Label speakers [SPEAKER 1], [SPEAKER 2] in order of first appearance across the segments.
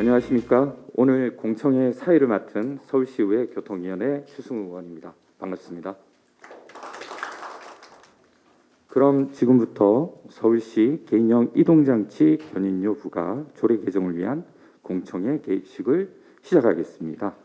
[SPEAKER 1] 안녕하십니까. 오늘 공청회 사회를 맡은 서울시의회 교통위원회 추승우 의원입니다. 반갑습니다. 그럼 지금부터 서울시 개인형 이동장치 견인료 부과 조례 개정을 위한 공청회 개식을 시작하겠습니다.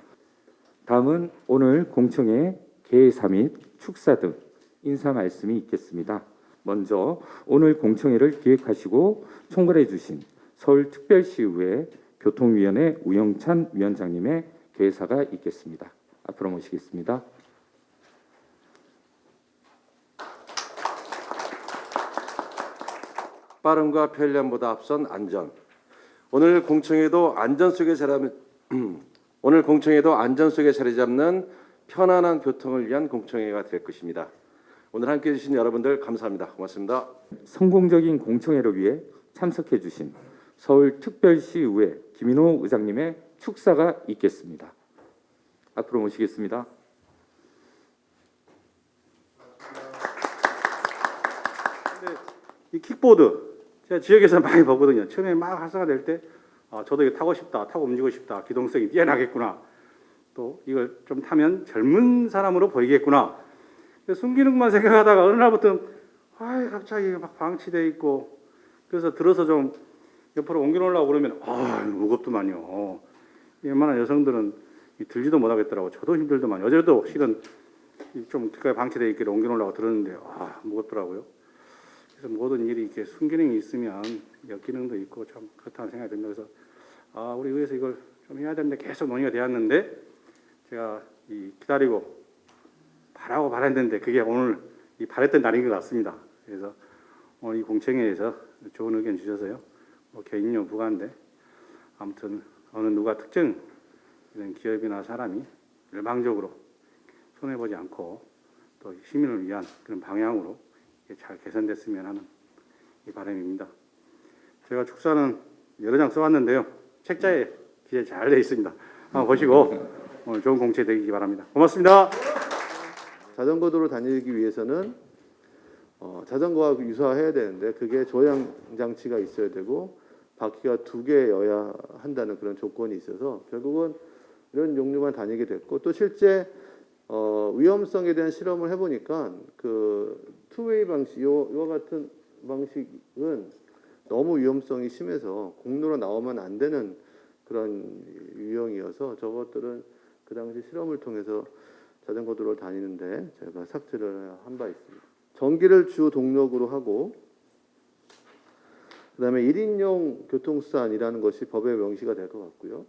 [SPEAKER 1] 다음은 오늘 공청회 개사 및 축사 등 인사 말씀이 있겠습니다. 먼저 오늘 공청회를 기획하시고 총괄해 주신 서울특별시의회 교통위원회 우영찬 위원장님의 개사가 있겠습니다. 앞으로 모시겠습니다.
[SPEAKER 2] 빠름과 편리함보다 앞선 안전. 오늘 공청회도 안전 속에 자리 잡는 편안한 교통을 위한 공청회가 될 것입니다. 오늘 함께해 주신 여러분들 감사합니다. 고맙습니다.
[SPEAKER 1] 성공적인 공청회를 위해 참석해 주신 서울특별시의회 김인호 의장님의 축사가 있겠습니다. 앞으로 모시겠습니다.
[SPEAKER 3] 이 킥보드 제가 지역에서 많이 보거든요. 처음에 막 활성화될 때 저도 이거 타고 싶다, 타고 움직이고 싶다, 기동성이 뛰어나겠구나, 또 이걸 좀 타면 젊은 사람으로 보이겠구나. 순기능만 생각하다가 어느 날부터 갑자기 막 방치돼 있고, 그래서 들어서 좀 옆으로 옮겨놓으려고 그러면 무겁더만요. 웬만한 여성들은 들지도 못하겠더라고. 저도 힘들더만. 어제도 실은 좀 뒷가에 방치돼 있기를 옮겨놓으려고 들었는데 무겁더라고요. 그래서 모든 일이 이렇게 순기능이 있으면 역기능도 있고 참 그렇다는 생각이 듭니다. 그래서 우리 의회에서 이걸 좀 해야 되는데 계속 논의가 되었는데, 제가 기다리고 바랬는데 그게 오늘 바랬던 날인 것 같습니다. 그래서 오늘 이 공청회에서 좋은 의견 주셔서요. 개인용 부과인데 아무튼 어느 누가 특정 이런 기업이나 사람이 일방적으로 손해보지 않고 또 시민을 위한 그런 방향으로 잘 개선됐으면 하는 이 바람입니다. 제가 축사는 여러 장 써왔는데요. 책자에 기재 잘 되어 있습니다. 한번 보시고 오늘 좋은 공청회 되기 바랍니다. 고맙습니다.
[SPEAKER 4] 자전거 도로 다니기 위해서는 자전거와 유사해야 되는데 그게 조향 장치가 있어야 되고 바퀴가 2개여야 한다는 그런 조건이 있어서 결국은 이런 용류만 다니게 됐고, 또 실제 위험성에 대한 실험을 해보니까 그 투웨이 방식, 이와 같은 방식은 너무 위험성이 심해서 공로로 나오면 안 되는 그런 유형이어서 저것들은 그 당시 실험을 통해서 자전거 도로를 다니는데 제가 삭제를 한 바 있습니다. 전기를 주 동력으로 하고, 그다음에 1인용 교통수단이라는 것이 법에 명시가 될 것 같고요.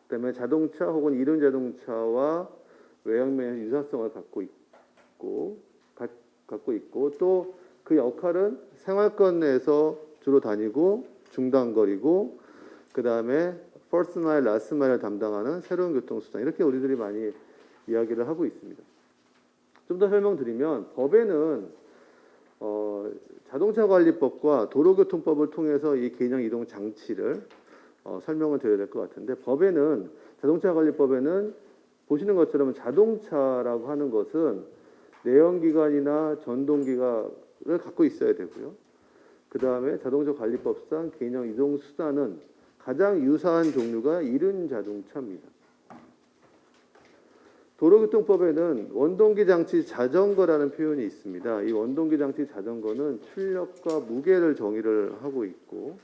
[SPEAKER 4] 그다음에 자동차 혹은 이륜 자동차와 외형면의 유사성을 갖고 있고 또 그 역할은 생활권 내에서 주로 다니고 중단거리고, 그다음에 퍼스트 마일, 라스트 마일을 담당하는 새로운 교통수단, 이렇게 우리들이 많이 이야기를 하고 있습니다. 좀 더 설명드리면 법에는 자동차관리법과 도로교통법을 통해서 이 개인형 이동 장치를 설명을 드려야 될 것 같은데, 법에는 자동차관리법에는 보시는 것처럼 자동차라고 하는 것은 내연기관이나 전동기관을 갖고 있어야 되고요. 그 다음에 자동차관리법상 개인형 이동수단은 가장 유사한 종류가 이륜 자동차입니다. 도로교통법에는 원동기 장치 자전거라는 표현이 있습니다. 이 원동기 장치 자전거는 출력과 무게를 정의를 하고 있고,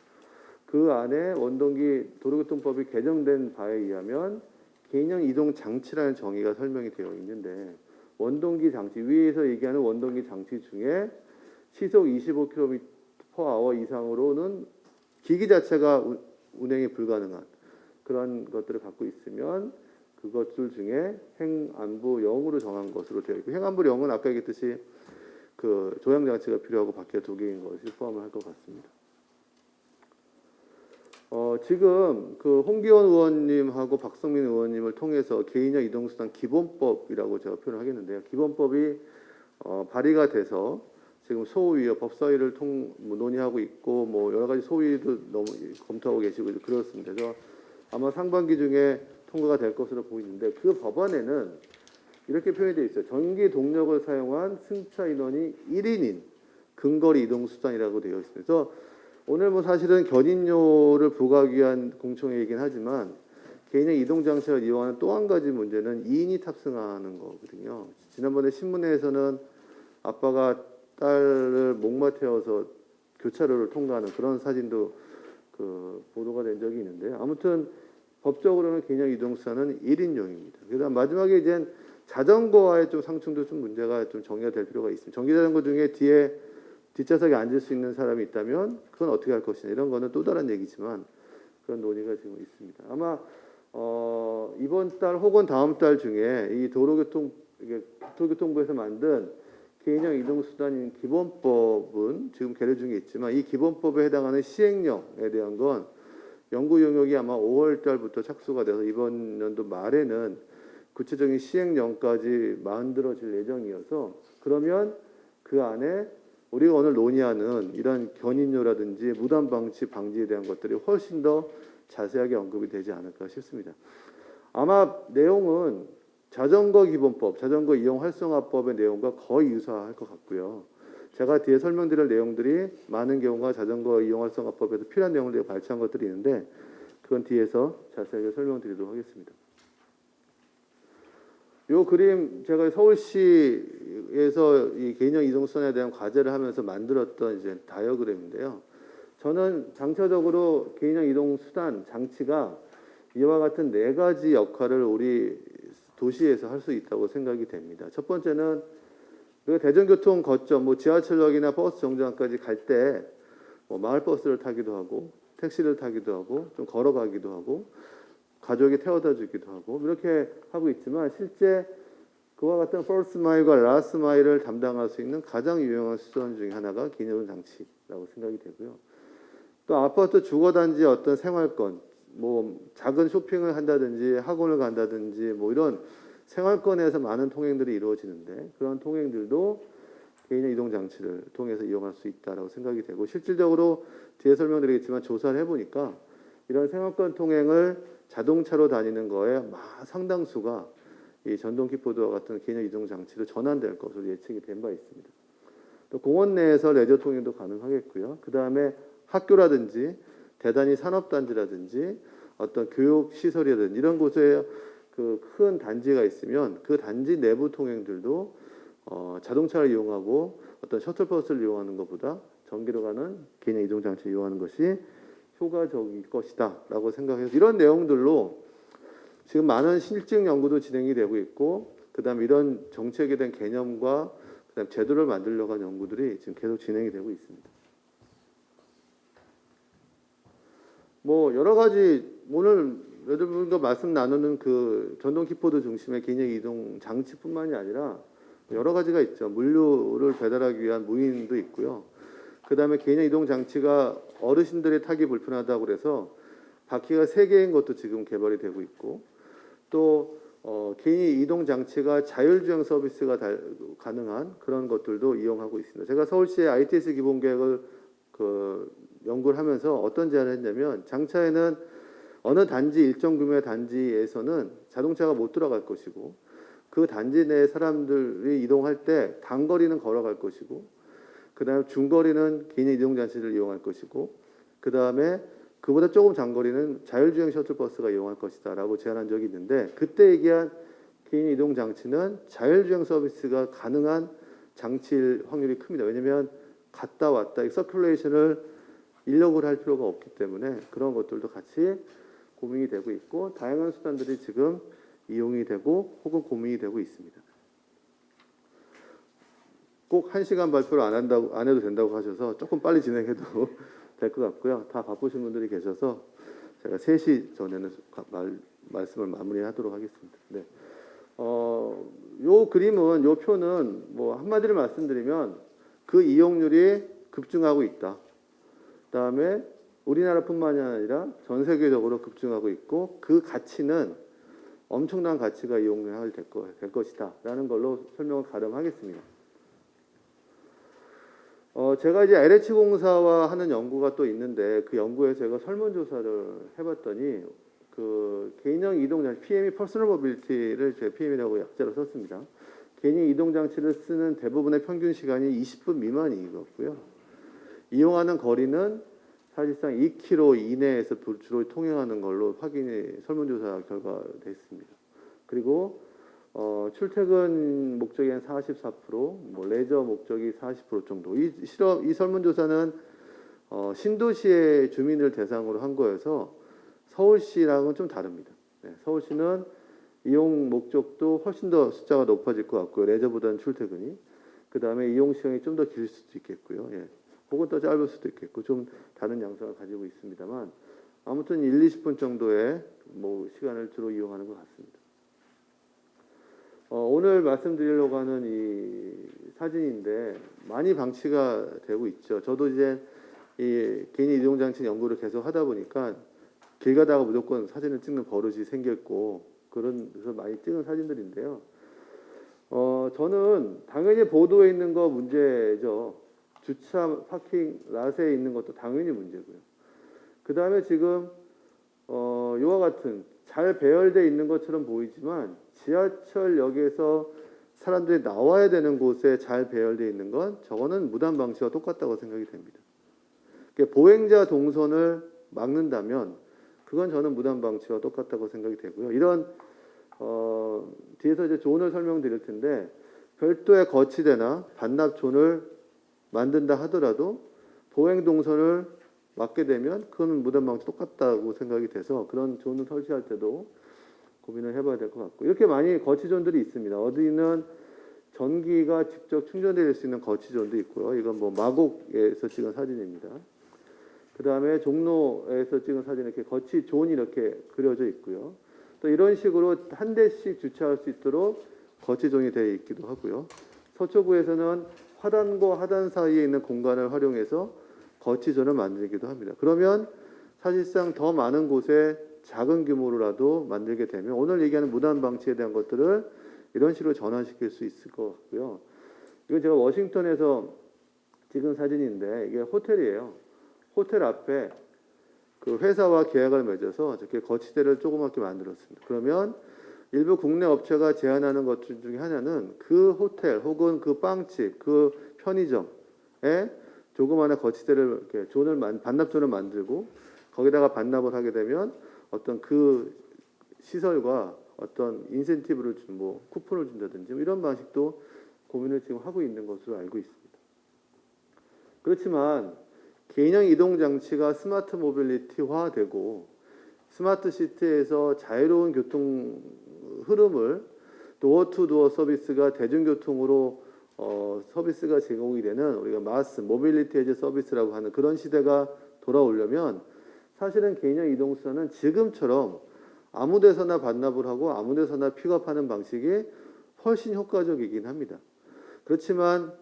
[SPEAKER 4] 그 안에 원동기 도로교통법이 개정된 바에 의하면 개인형 이동 장치라는 정의가 설명이 되어 있는데, 원동기 장치, 위에서 얘기하는 원동기 장치 중에 시속 25km/h 이상으로는 기기 자체가 운행이 불가능한 그런 것들을 갖고 있으면 그것들 중에 행안부 0으로 정한 것으로 되어 있고, 행안부 0은 아까 얘기했듯이 그 조향 장치가 필요하고 바퀴가 2개인 것이 포함을 할 것 같습니다. 지금 그 홍기원 의원님하고 박성민 의원님을 통해서 개인형 이동수단 기본법이라고 제가 표현을 하겠는데요. 기본법이 발의가 돼서 지금 소위와 법사위를 논의하고 있고, 뭐 여러 가지 소위도 너무 검토하고 계시고 그렇습니다. 그래서 아마 상반기 중에 통과가 될 것으로 보이는데, 그 법안에는 이렇게 표현이 되어 있어요. 전기 동력을 사용한 승차 인원이 1인인 근거리 이동 수단이라고 되어 있습니다. 그래서 오늘 뭐 사실은 견인료를 부과하기 위한 공청회이긴 하지만 개인의 이동 장치를 이용하는 또 한 가지 문제는 2인이 탑승하는 거거든요. 지난번에 신문에서는 아빠가 딸을 목마 태워서 교차로를 통과하는 그런 사진도 그 보도가 된 적이 있는데 아무튼 법적으로는 개인형 이동수단은 1인용입니다. 그다음 마지막에 이제 자전거와의 좀 상충도 좀 문제가 좀 정리가 될 필요가 있습니다. 전기자전거 중에 뒤에 뒷좌석에 앉을 수 있는 사람이 있다면 그건 어떻게 할 것이냐 이런 거는 또 다른 얘기지만 그런 논의가 지금 있습니다. 아마 이번 달 혹은 다음 달 중에 이 도로교통부에서 만든 개인형 이동수단인 기본법은 지금 계류 중에 있지만 이 기본법에 해당하는 시행령에 대한 건 연구 용역이 아마 5월 달부터 착수가 돼서 이번 연도 말에는 구체적인 시행령까지 만들어질 예정이어서 그러면 그 안에 우리가 오늘 논의하는 이런 견인료라든지 무단 방치 방지에 대한 것들이 훨씬 더 자세하게 언급이 되지 않을까 싶습니다. 아마 내용은 자전거 기본법, 자전거 이용 활성화법의 내용과 거의 유사할 것 같고요. 제가 뒤에 설명드릴 내용들이 많은 경우가 자전거 이용 활성화법에서 필요한 내용을 발췌한 것들이 있는데 그건 뒤에서 자세하게 설명드리도록 하겠습니다. 이 그림 제가 서울시에서 이 개인형 이동수단에 대한 과제를 하면서 만들었던 이제 다이어그램인데요. 저는 장차적으로 개인형 이동수단 장치가 이와 같은 4가지 역할을 우리 도시에서 할 수 있다고 생각이 됩니다. 첫 번째는 우리가 대중교통 거점, 뭐 지하철역이나 버스 정류장까지 갈 때 뭐 마을버스를 타기도 하고 택시를 타기도 하고 좀 걸어가기도 하고 가족이 태워다 주기도 하고 이렇게 하고 있지만 실제 그와 같은 퍼스트 마일과 라스트 마일을 담당할 수 있는 가장 유용한 수단 중에 하나가 개인형 장치라고 생각이 되고요. 또 아파트 주거단지의 어떤 생활권, 뭐 작은 쇼핑을 한다든지 학원을 간다든지 뭐 이런 생활권에서 많은 통행들이 이루어지는데 그런 통행들도 개인형 이동 장치를 통해서 이용할 수 있다라고 생각이 되고 실질적으로 뒤에 설명드리겠지만 조사를 해보니까 이런 생활권 통행을 자동차로 다니는 거에 상당수가 이 전동 킥보드와 같은 개인형 이동 장치로 전환될 것으로 예측이 된 바 있습니다. 또 공원 내에서 레저 통행도 가능하겠고요. 그 다음에 학교라든지 대단히 산업단지라든지 어떤 교육 시설이라든지 이런 곳에 그 큰 단지가 있으면 그 단지 내부 통행들도 자동차를 이용하고 어떤 셔틀버스를 이용하는 것보다 전기로 가는 개인형 이동 장치를 이용하는 것이 효과적일 것이다라고 생각해서 이런 내용들로 지금 많은 실증 연구도 진행이 되고 있고 그다음 이런 정책에 대한 개념과 그다음 제도를 만들려고 하는 연구들이 지금 계속 진행이 되고 있습니다. 뭐 여러 가지 오늘 여러분과 말씀 나누는 그 전동 킥보드 중심의 개인형 이동 장치뿐만이 아니라 여러 가지가 있죠. 물류를 배달하기 위한 무인도 있고요. 그다음에 개인형 이동 장치가 어르신들이 타기 불편하다고 그래서 바퀴가 3개인 것도 지금 개발이 되고 있고 또 개인 이동 장치가 자율주행 서비스가 가능한 그런 것들도 이용하고 있습니다. 제가 서울시의 ITS 기본계획을 연구를 하면서 어떤 제안을 했냐면 장차에는 어느 단지 일정 규모의 단지에서는 자동차가 못 들어갈 것이고 그 단지 내 사람들이 이동할 때 단거리는 걸어갈 것이고 그 다음에 중거리는 개인 이동 장치를 이용할 것이고 그 다음에 그보다 조금 장거리는 자율주행 셔틀버스가 이용할 것이다 라고 제안한 적이 있는데 그때 얘기한 개인 이동 장치는 자율주행 서비스가 가능한 장치일 확률이 큽니다. 왜냐하면 갔다 왔다 이 서큘레이션을 인력을 할 필요가 없기 때문에 그런 것들도 같이 고민이 되고 있고 다양한 수단들이 지금 이용이 되고 혹은 고민이 되고 있습니다. 꼭 1시간 발표를 안 해도 된다고 하셔서 조금 빨리 진행해도 될 것 같고요. 다 바쁘신 분들이 계셔서 제가 3시 전에는 말씀을 마무리하도록 하겠습니다. 네. 요 그림은 요 표는 뭐 한마디로 말씀드리면 그 이용률이 급증하고 있다. 그다음에 우리나라뿐만이 아니라 전 세계적으로 급증하고 있고 그 가치는 엄청난 가치가 이용될 것이다라는 걸로 설명을 가름하겠습니다. 제가 이제 LH공사와 하는 연구가 또 있는데 그 연구에 제가 설문조사를 해봤더니 그 개인형 이동장치 PM이 퍼스널 모빌리티를 제 PM이라고 약자로 썼습니다. 개인형 이동장치를 쓰는 대부분의 평균 시간이 20분 미만이었고요. 이용하는 거리는 사실상 2km 이내에서 주로 통행하는 걸로 확인이 설문조사 결과 됐습니다. 그리고 출퇴근 목적이 한 44%, 뭐 레저 목적이 40% 정도. 이 설문조사는 신도시의 주민을 대상으로 한 거여서 서울시랑은 좀 다릅니다. 네, 서울시는 이용 목적도 훨씬 더 숫자가 높아질 것 같고요. 레저보다는 출퇴근이. 그 다음에 이용 시간이 좀 더 길 수도 있겠고요. 예. 혹은 더 짧을 수도 있겠고 좀 다른 양상을 가지고 있습니다만 아무튼 1, 20분 정도의 뭐 시간을 주로 이용하는 것 같습니다. 오늘 말씀드리려고 하는 이 사진인데 많이 방치가 되고 있죠. 저도 이제 이 개인 이동장치 연구를 계속 하다 보니까 길 가다가 무조건 사진을 찍는 버릇이 생겼고 그래서 많이 찍은 사진들인데요. 저는 당연히 보도에 있는 거 문제죠. 주차 파킹 랏에 있는 것도 당연히 문제고요. 그 다음에 지금 이와 같은 잘 배열되어 있는 것처럼 보이지만 지하철역에서 사람들이 나와야 되는 곳에 잘 배열되어 있는 건 저거는 무단 방치와 똑같다고 생각이 됩니다. 그러니까 보행자 동선을 막는다면 그건 저는 무단 방치와 똑같다고 생각이 되고요. 이런 뒤에서 이제 조언을 설명드릴 텐데 별도의 거치대나 반납존을 만든다 하더라도 보행 동선을 막게 되면 그건 무단 방치 똑같다고 생각이 돼서 그런 존을 설치할 때도 고민을 해봐야 될 것 같고 이렇게 많이 거치존들이 있습니다. 어디는 전기가 직접 충전될 수 있는 거치존도 있고요. 이건 뭐 마곡에서 찍은 사진입니다. 그 다음에 종로에서 찍은 사진 이렇게 거치존이 이렇게 그려져 있고요. 또 이런 식으로 한 대씩 주차할 수 있도록 거치존이 되어 있기도 하고요. 서초구에서는 화단과 하단 사이에 있는 공간을 활용해서 거치존을 만들기도 합니다. 그러면 사실상 더 많은 곳에 작은 규모로라도 만들게 되면 오늘 얘기하는 무단 방치에 대한 것들을 이런 식으로 전환시킬 수 있을 것 같고요. 이건 제가 워싱턴에서 찍은 사진인데 이게 호텔이에요. 호텔 앞에 그 회사와 계약을 맺어서 저렇게 거치대를 조그맣게 만들었습니다. 그러면 일부 국내 업체가 제안하는 것 중에 하나는 그 호텔 혹은 그 빵집, 그 편의점에 조그마한 거치대를 이렇게 반납존을 만들고 거기다가 반납을 하게 되면 어떤 그 시설과 어떤 인센티브를 뭐 쿠폰을 준다든지 이런 방식도 고민을 지금 하고 있는 것으로 알고 있습니다. 그렇지만 개인형 이동 장치가 스마트 모빌리티화되고 스마트 시티에서 자유로운 교통 흐름을 도어 투 도어 서비스가 대중교통으로 서비스가 제공이 되는 우리가 마스 모빌리티 에즈 서비스라고 하는 그런 시대가 돌아오려면 사실은 개인형 이동수단은 지금처럼 아무데서나 반납을 하고 아무데서나 픽업하는 방식이 훨씬 효과적이긴 합니다. 그렇지만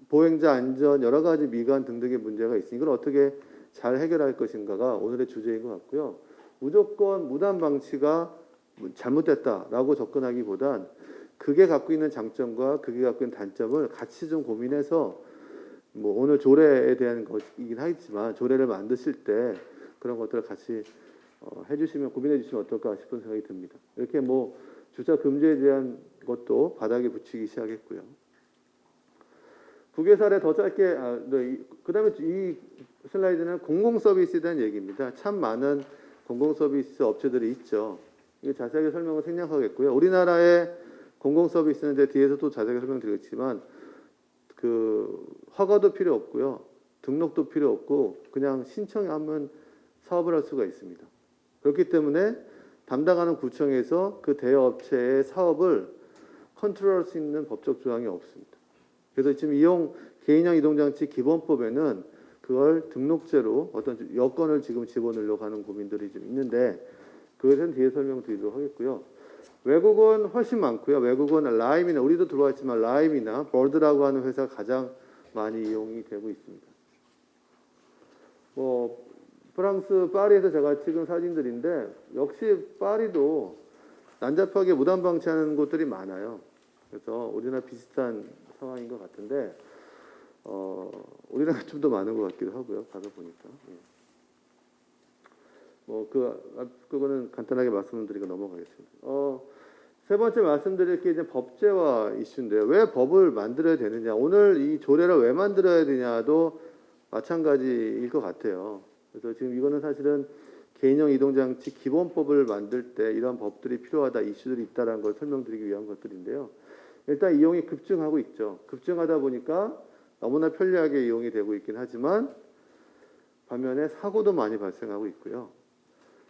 [SPEAKER 4] 보행자 안전 여러 가지 미관 등등의 문제가 있으니 이걸 어떻게 잘 해결할 것인가가 오늘의 주제인 것 같고요. 무조건 무단 방치가 잘못됐다라고 접근하기보단 그게 갖고 있는 장점과 그게 갖고 있는 단점을 같이 좀 고민해서 뭐 오늘 조례에 대한 것이긴 하겠지만 조례를 만드실 때 그런 것들을 같이 해주시면 고민해 주시면 어떨까 싶은 생각이 듭니다. 이렇게 뭐 주차 금지에 대한 것도 바닥에 붙이기 시작했고요. 국외 사례 더 짧게 그다음에 이 슬라이드는 공공 서비스에 대한 얘기입니다. 참 많은 공공 서비스 업체들이 있죠. 이게 자세하게 설명을 생략하겠고요. 우리나라의 공공 서비스는 이제 뒤에서도 자세하게 설명드리겠지만 그 허가도 필요 없고요. 등록도 필요 없고 그냥 신청하면 사업을 할 수가 있습니다. 그렇기 때문에 담당하는 구청에서 그 대여업체의 사업을 컨트롤할 수 있는 법적 조항이 없습니다. 그래서 지금 개인형 이동장치 기본법에는 그걸 등록제로 어떤 여건을 지금 집어넣으려고 하는 고민들이 좀 있는데 그것은 뒤에 설명드리도록 하겠고요. 외국은 훨씬 많고요. 외국은 라임이나 우리도 들어왔지만 라임이나 벌드라고 하는 회사가 가장 많이 이용이 되고 있습니다. 뭐 프랑스 파리에서 제가 찍은 사진들인데 역시 파리도 난잡하게 무단 방치하는 곳들이 많아요. 그래서 우리나라 비슷한 상황인 것 같은데 우리나라 좀 더 많은 것 같기도 하고요. 가서 보니까. 뭐 그거는 간단하게 말씀드리고 넘어가겠습니다. 세 번째 말씀드릴 게 이제 법제화 이슈인데요. 왜 법을 만들어야 되느냐? 오늘 이 조례를 왜 만들어야 되냐도 마찬가지일 것 같아요. 그래서 지금 이거는 사실은 개인형 이동장치 기본법을 만들 때 이러한 법들이 필요하다, 이슈들이 있다라는 걸 설명드리기 위한 것들인데요. 일단 이용이 급증하고 있죠. 급증하다 보니까 너무나 편리하게 이용이 되고 있긴 하지만 반면에 사고도 많이 발생하고 있고요.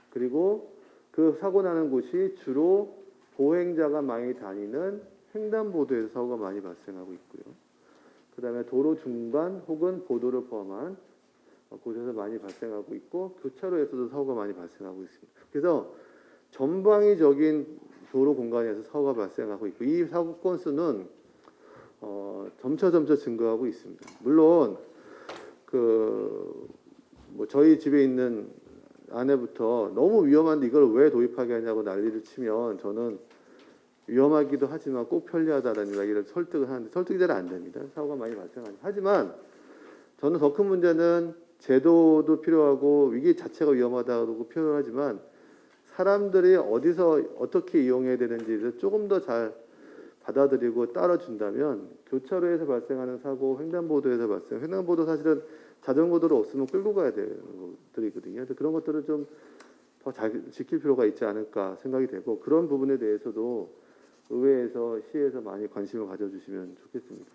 [SPEAKER 4] 그리고 그 사고 나는 곳이 주로 보행자가 많이 다니는 횡단보도에서 사고가 많이 발생하고 있고요. 그다음에 도로 중간 혹은 보도를 포함한 곳에서 많이 발생하고 있고 교차로에서도 사고가 많이 발생하고 있습니다. 그래서 전방위적인 도로 공간에서 사고가 발생하고 있고 이 사고 건수는 점차 증가하고 있습니다. 물론 뭐 저희 집에 있는 아내부터 너무 위험한데 이걸 왜 도입하게 하냐고 난리를 치면 저는 위험하기도 하지만 꼭 편리하다라는 이야기를 설득을 하는데 설득이 잘 안 됩니다. 사고가 많이 발생하죠. 하지만 저는 더 큰 문제는 제도도 필요하고 위기 자체가 위험하다고 표현하지만 사람들이 어디서 어떻게 이용해야 되는지를 조금 더 잘 받아들이고 따라준다면 교차로에서 발생하는 사고, 횡단보도 사실은 자전거 도로 없으면 끌고 가야 되는 것들이거든요. 그래서 그런 것들을 좀 더 잘 지킬 필요가 있지 않을까 생각이 되고 그런 부분에 대해서도 의회에서 시에서 많이 관심을 가져주시면 좋겠습니다.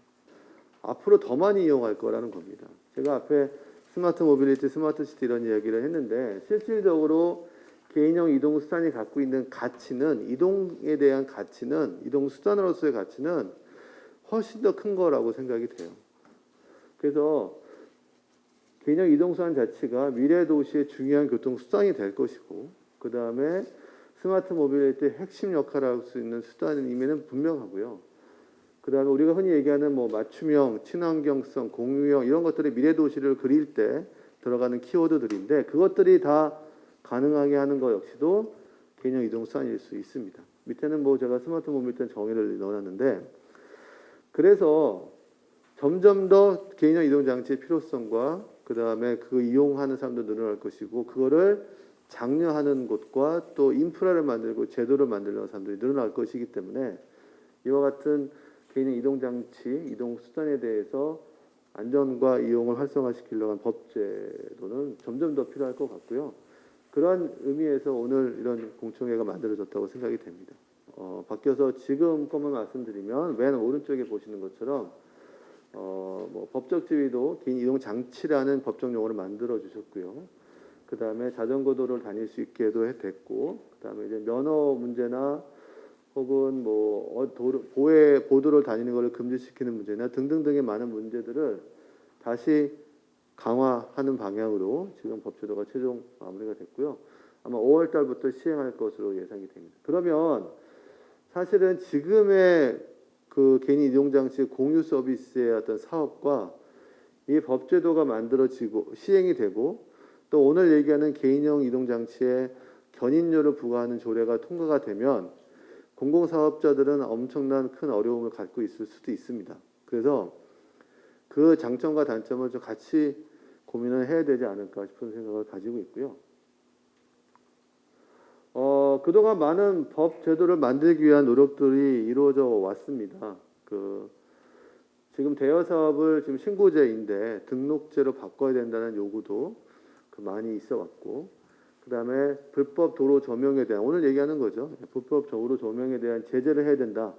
[SPEAKER 4] 앞으로 더 많이 이용할 거라는 겁니다. 제가 앞에 스마트 모빌리티, 스마트 시티 이런 이야기를 했는데 실질적으로 개인형 이동 수단이 갖고 있는 가치는 이동에 대한 가치는 이동 수단으로서의 가치는 훨씬 더 큰 거라고 생각이 돼요. 그래서 개인형 이동 수단 자체가 미래 도시의 중요한 교통 수단이 될 것이고 그 다음에 스마트 모빌리티의 핵심 역할을 할 수 있는 수단임에는 분명하고요. 그 다음에 우리가 흔히 얘기하는 뭐 맞춤형, 친환경성, 공유형 이런 것들이 미래 도시를 그릴 때 들어가는 키워드들인데 그것들이 다 가능하게 하는 것 역시도 개인형 이동 수단일 수 있습니다. 밑에는 뭐 제가 스마트 모빌리티 정의를 넣어놨는데 그래서 점점 더 개인형 이동 장치의 필요성과 그 다음에 그 이용하는 사람도 늘어날 것이고 그거를 장려하는 곳과 또 인프라를 만들고 제도를 만들려는 사람들이 늘어날 것이기 때문에 이와 같은 개인형 이동 장치, 이동 수단에 대해서 안전과 이용을 활성화시키려고 하는 법제도는 점점 더 필요할 것 같고요. 그런 의미에서 오늘 이런 공청회가 만들어졌다고 생각이 됩니다. 바뀌어서 지금 것만 말씀드리면 맨 오른쪽에 보시는 것처럼 뭐 법적 지위도 개인 이동 장치라는 법적 용어를 만들어 주셨고요. 그 다음에 자전거 도로를 다닐 수 있게도 됐고, 그 다음에 이제 면허 문제나 혹은 뭐 보도를 다니는 것을 금지시키는 문제나 등등등의 많은 문제들을 다시 강화하는 방향으로 지금 법제도가 최종 마무리가 됐고요. 아마 5월 달부터 시행할 것으로 예상이 됩니다. 그러면 사실은 지금의 그 개인 이동 장치 공유 서비스의 어떤 사업과 이 법제도가 만들어지고 시행이 되고 또 오늘 얘기하는 개인형 이동 장치에 견인료를 부과하는 조례가 통과가 되면 공공사업자들은 엄청난 큰 어려움을 갖고 있을 수도 있습니다. 그래서 그 장점과 단점을 좀 같이 고민을 해야 되지 않을까 싶은 생각을 가지고 있고요. 그동안 많은 법 제도를 만들기 위한 노력들이 이루어져 왔습니다. 지금 대여 사업을 지금 신고제인데 등록제로 바꿔야 된다는 요구도 많이 있어 왔고, 그 다음에 불법 도로 조명에 대한 오늘 얘기하는 거죠. 불법 도로 조명에 대한 제재를 해야 된다.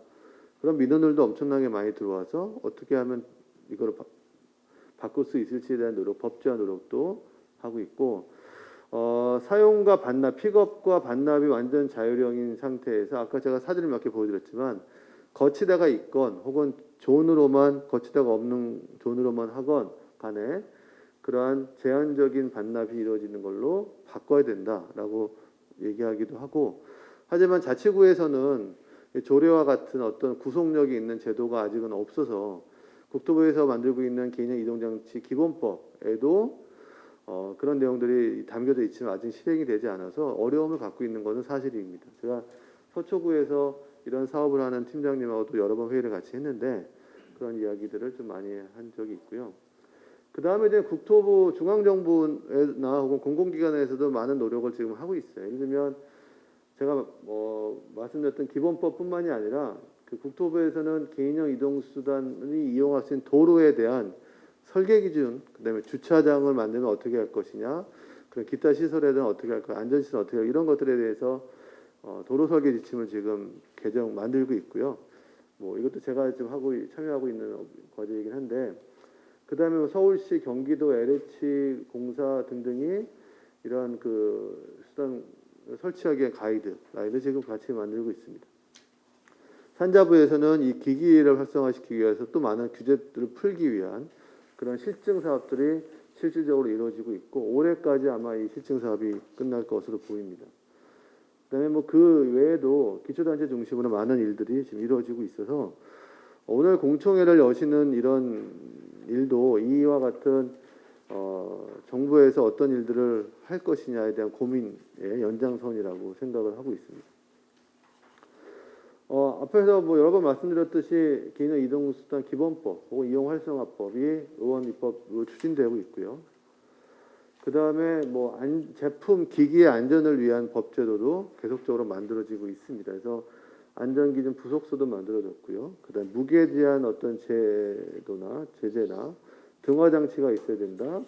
[SPEAKER 4] 그런 민원들도 엄청나게 많이 들어와서 어떻게 하면 이걸 바꿀 수 있을지에 대한 노력, 법제화 노력도 하고 있고, 사용과 반납, 픽업과 반납이 완전 자율형인 상태에서 아까 제가 사진을 몇 개 보여드렸지만 거치대가 있건 혹은 존으로만 거치대가 없는 존으로만 하건 간에 그러한 제한적인 반납이 이루어지는 걸로 바꿔야 된다라고 얘기하기도 하고, 하지만 자치구에서는 조례와 같은 어떤 구속력이 있는 제도가 아직은 없어서 국토부에서 만들고 있는 개인형 이동장치 기본법에도 그런 내용들이 담겨져 있지만 아직 실행이 되지 않아서 어려움을 갖고 있는 것은 사실입니다. 제가 서초구에서 이런 사업을 하는 팀장님하고도 여러 번 회의를 같이 했는데 그런 이야기들을 좀 많이 한 적이 있고요. 그 다음에 이제 국토부 중앙정부나 혹은 공공기관에서도 많은 노력을 지금 하고 있어요. 예를 들면 제가 말씀드렸던 기본법뿐만이 아니라 그 국토부에서는 개인형 이동수단이 이용할 수 있는 도로에 대한 설계 기준, 그다음에 주차장을 만들면 어떻게 할 것이냐, 그런 기타 시설에 대한 어떻게 할까, 안전 시설 어떻게 할까, 이런 것들에 대해서 도로 설계 지침을 지금 개정 만들고 있고요. 뭐 이것도 제가 지금 참여하고 있는 과제이긴 한데, 그다음에 뭐 서울시, 경기도, LH 공사 등등이 이러한 그 수단 설치하기 위한 가이드라인을 지금 같이 만들고 있습니다. 산자부에서는 이 기기를 활성화시키기 위해서 또 많은 규제들을 풀기 위한 그런 실증 사업들이 실질적으로 이루어지고 있고, 올해까지 아마 이 실증 사업이 끝날 것으로 보입니다. 그다음에 뭐 그 외에도 기초단체 중심으로 많은 일들이 지금 이루어지고 있어서 오늘 공청회를 여시는 이런 일도 이와 같은 정부에서 어떤 일들을 할 것이냐에 대한 고민의 연장선이라고 생각을 하고 있습니다. 앞에서 뭐 여러 번 말씀드렸듯이 개인의 이동수단 기본법 혹은 이용 활성화법이 의원 입법으로 추진되고 있고요. 그 다음에 뭐 제품 기기의 안전을 위한 법제도도 계속적으로 만들어지고 있습니다. 그래서 안전기준 부속서도 만들어졌고요. 그 다음 무게에 대한 어떤 제도나 제재나 등화 장치가 있어야 된다.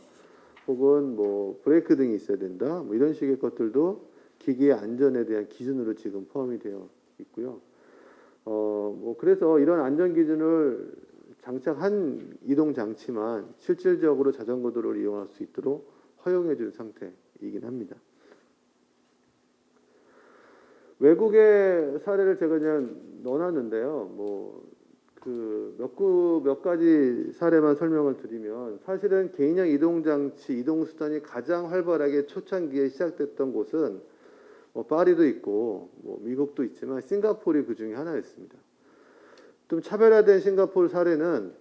[SPEAKER 4] 혹은 뭐 브레이크 등이 있어야 된다. 뭐 이런 식의 것들도 기기의 안전에 대한 기준으로 지금 포함이 되어 있고요. 뭐 그래서 이런 안전 기준을 장착한 이동 장치만 실질적으로 자전거 도로를 이용할 수 있도록 허용해 준 상태이긴 합니다. 외국의 사례를 제가 그냥 넣어놨는데요. 뭐 몇 가지 사례만 설명을 드리면, 사실은 개인형 이동 장치, 이동 수단이 가장 활발하게 초창기에 시작됐던 곳은 뭐 파리도 있고 뭐 미국도 있지만 싱가포르이 그 중에 하나였습니다. 좀 차별화된 싱가포르 사례는,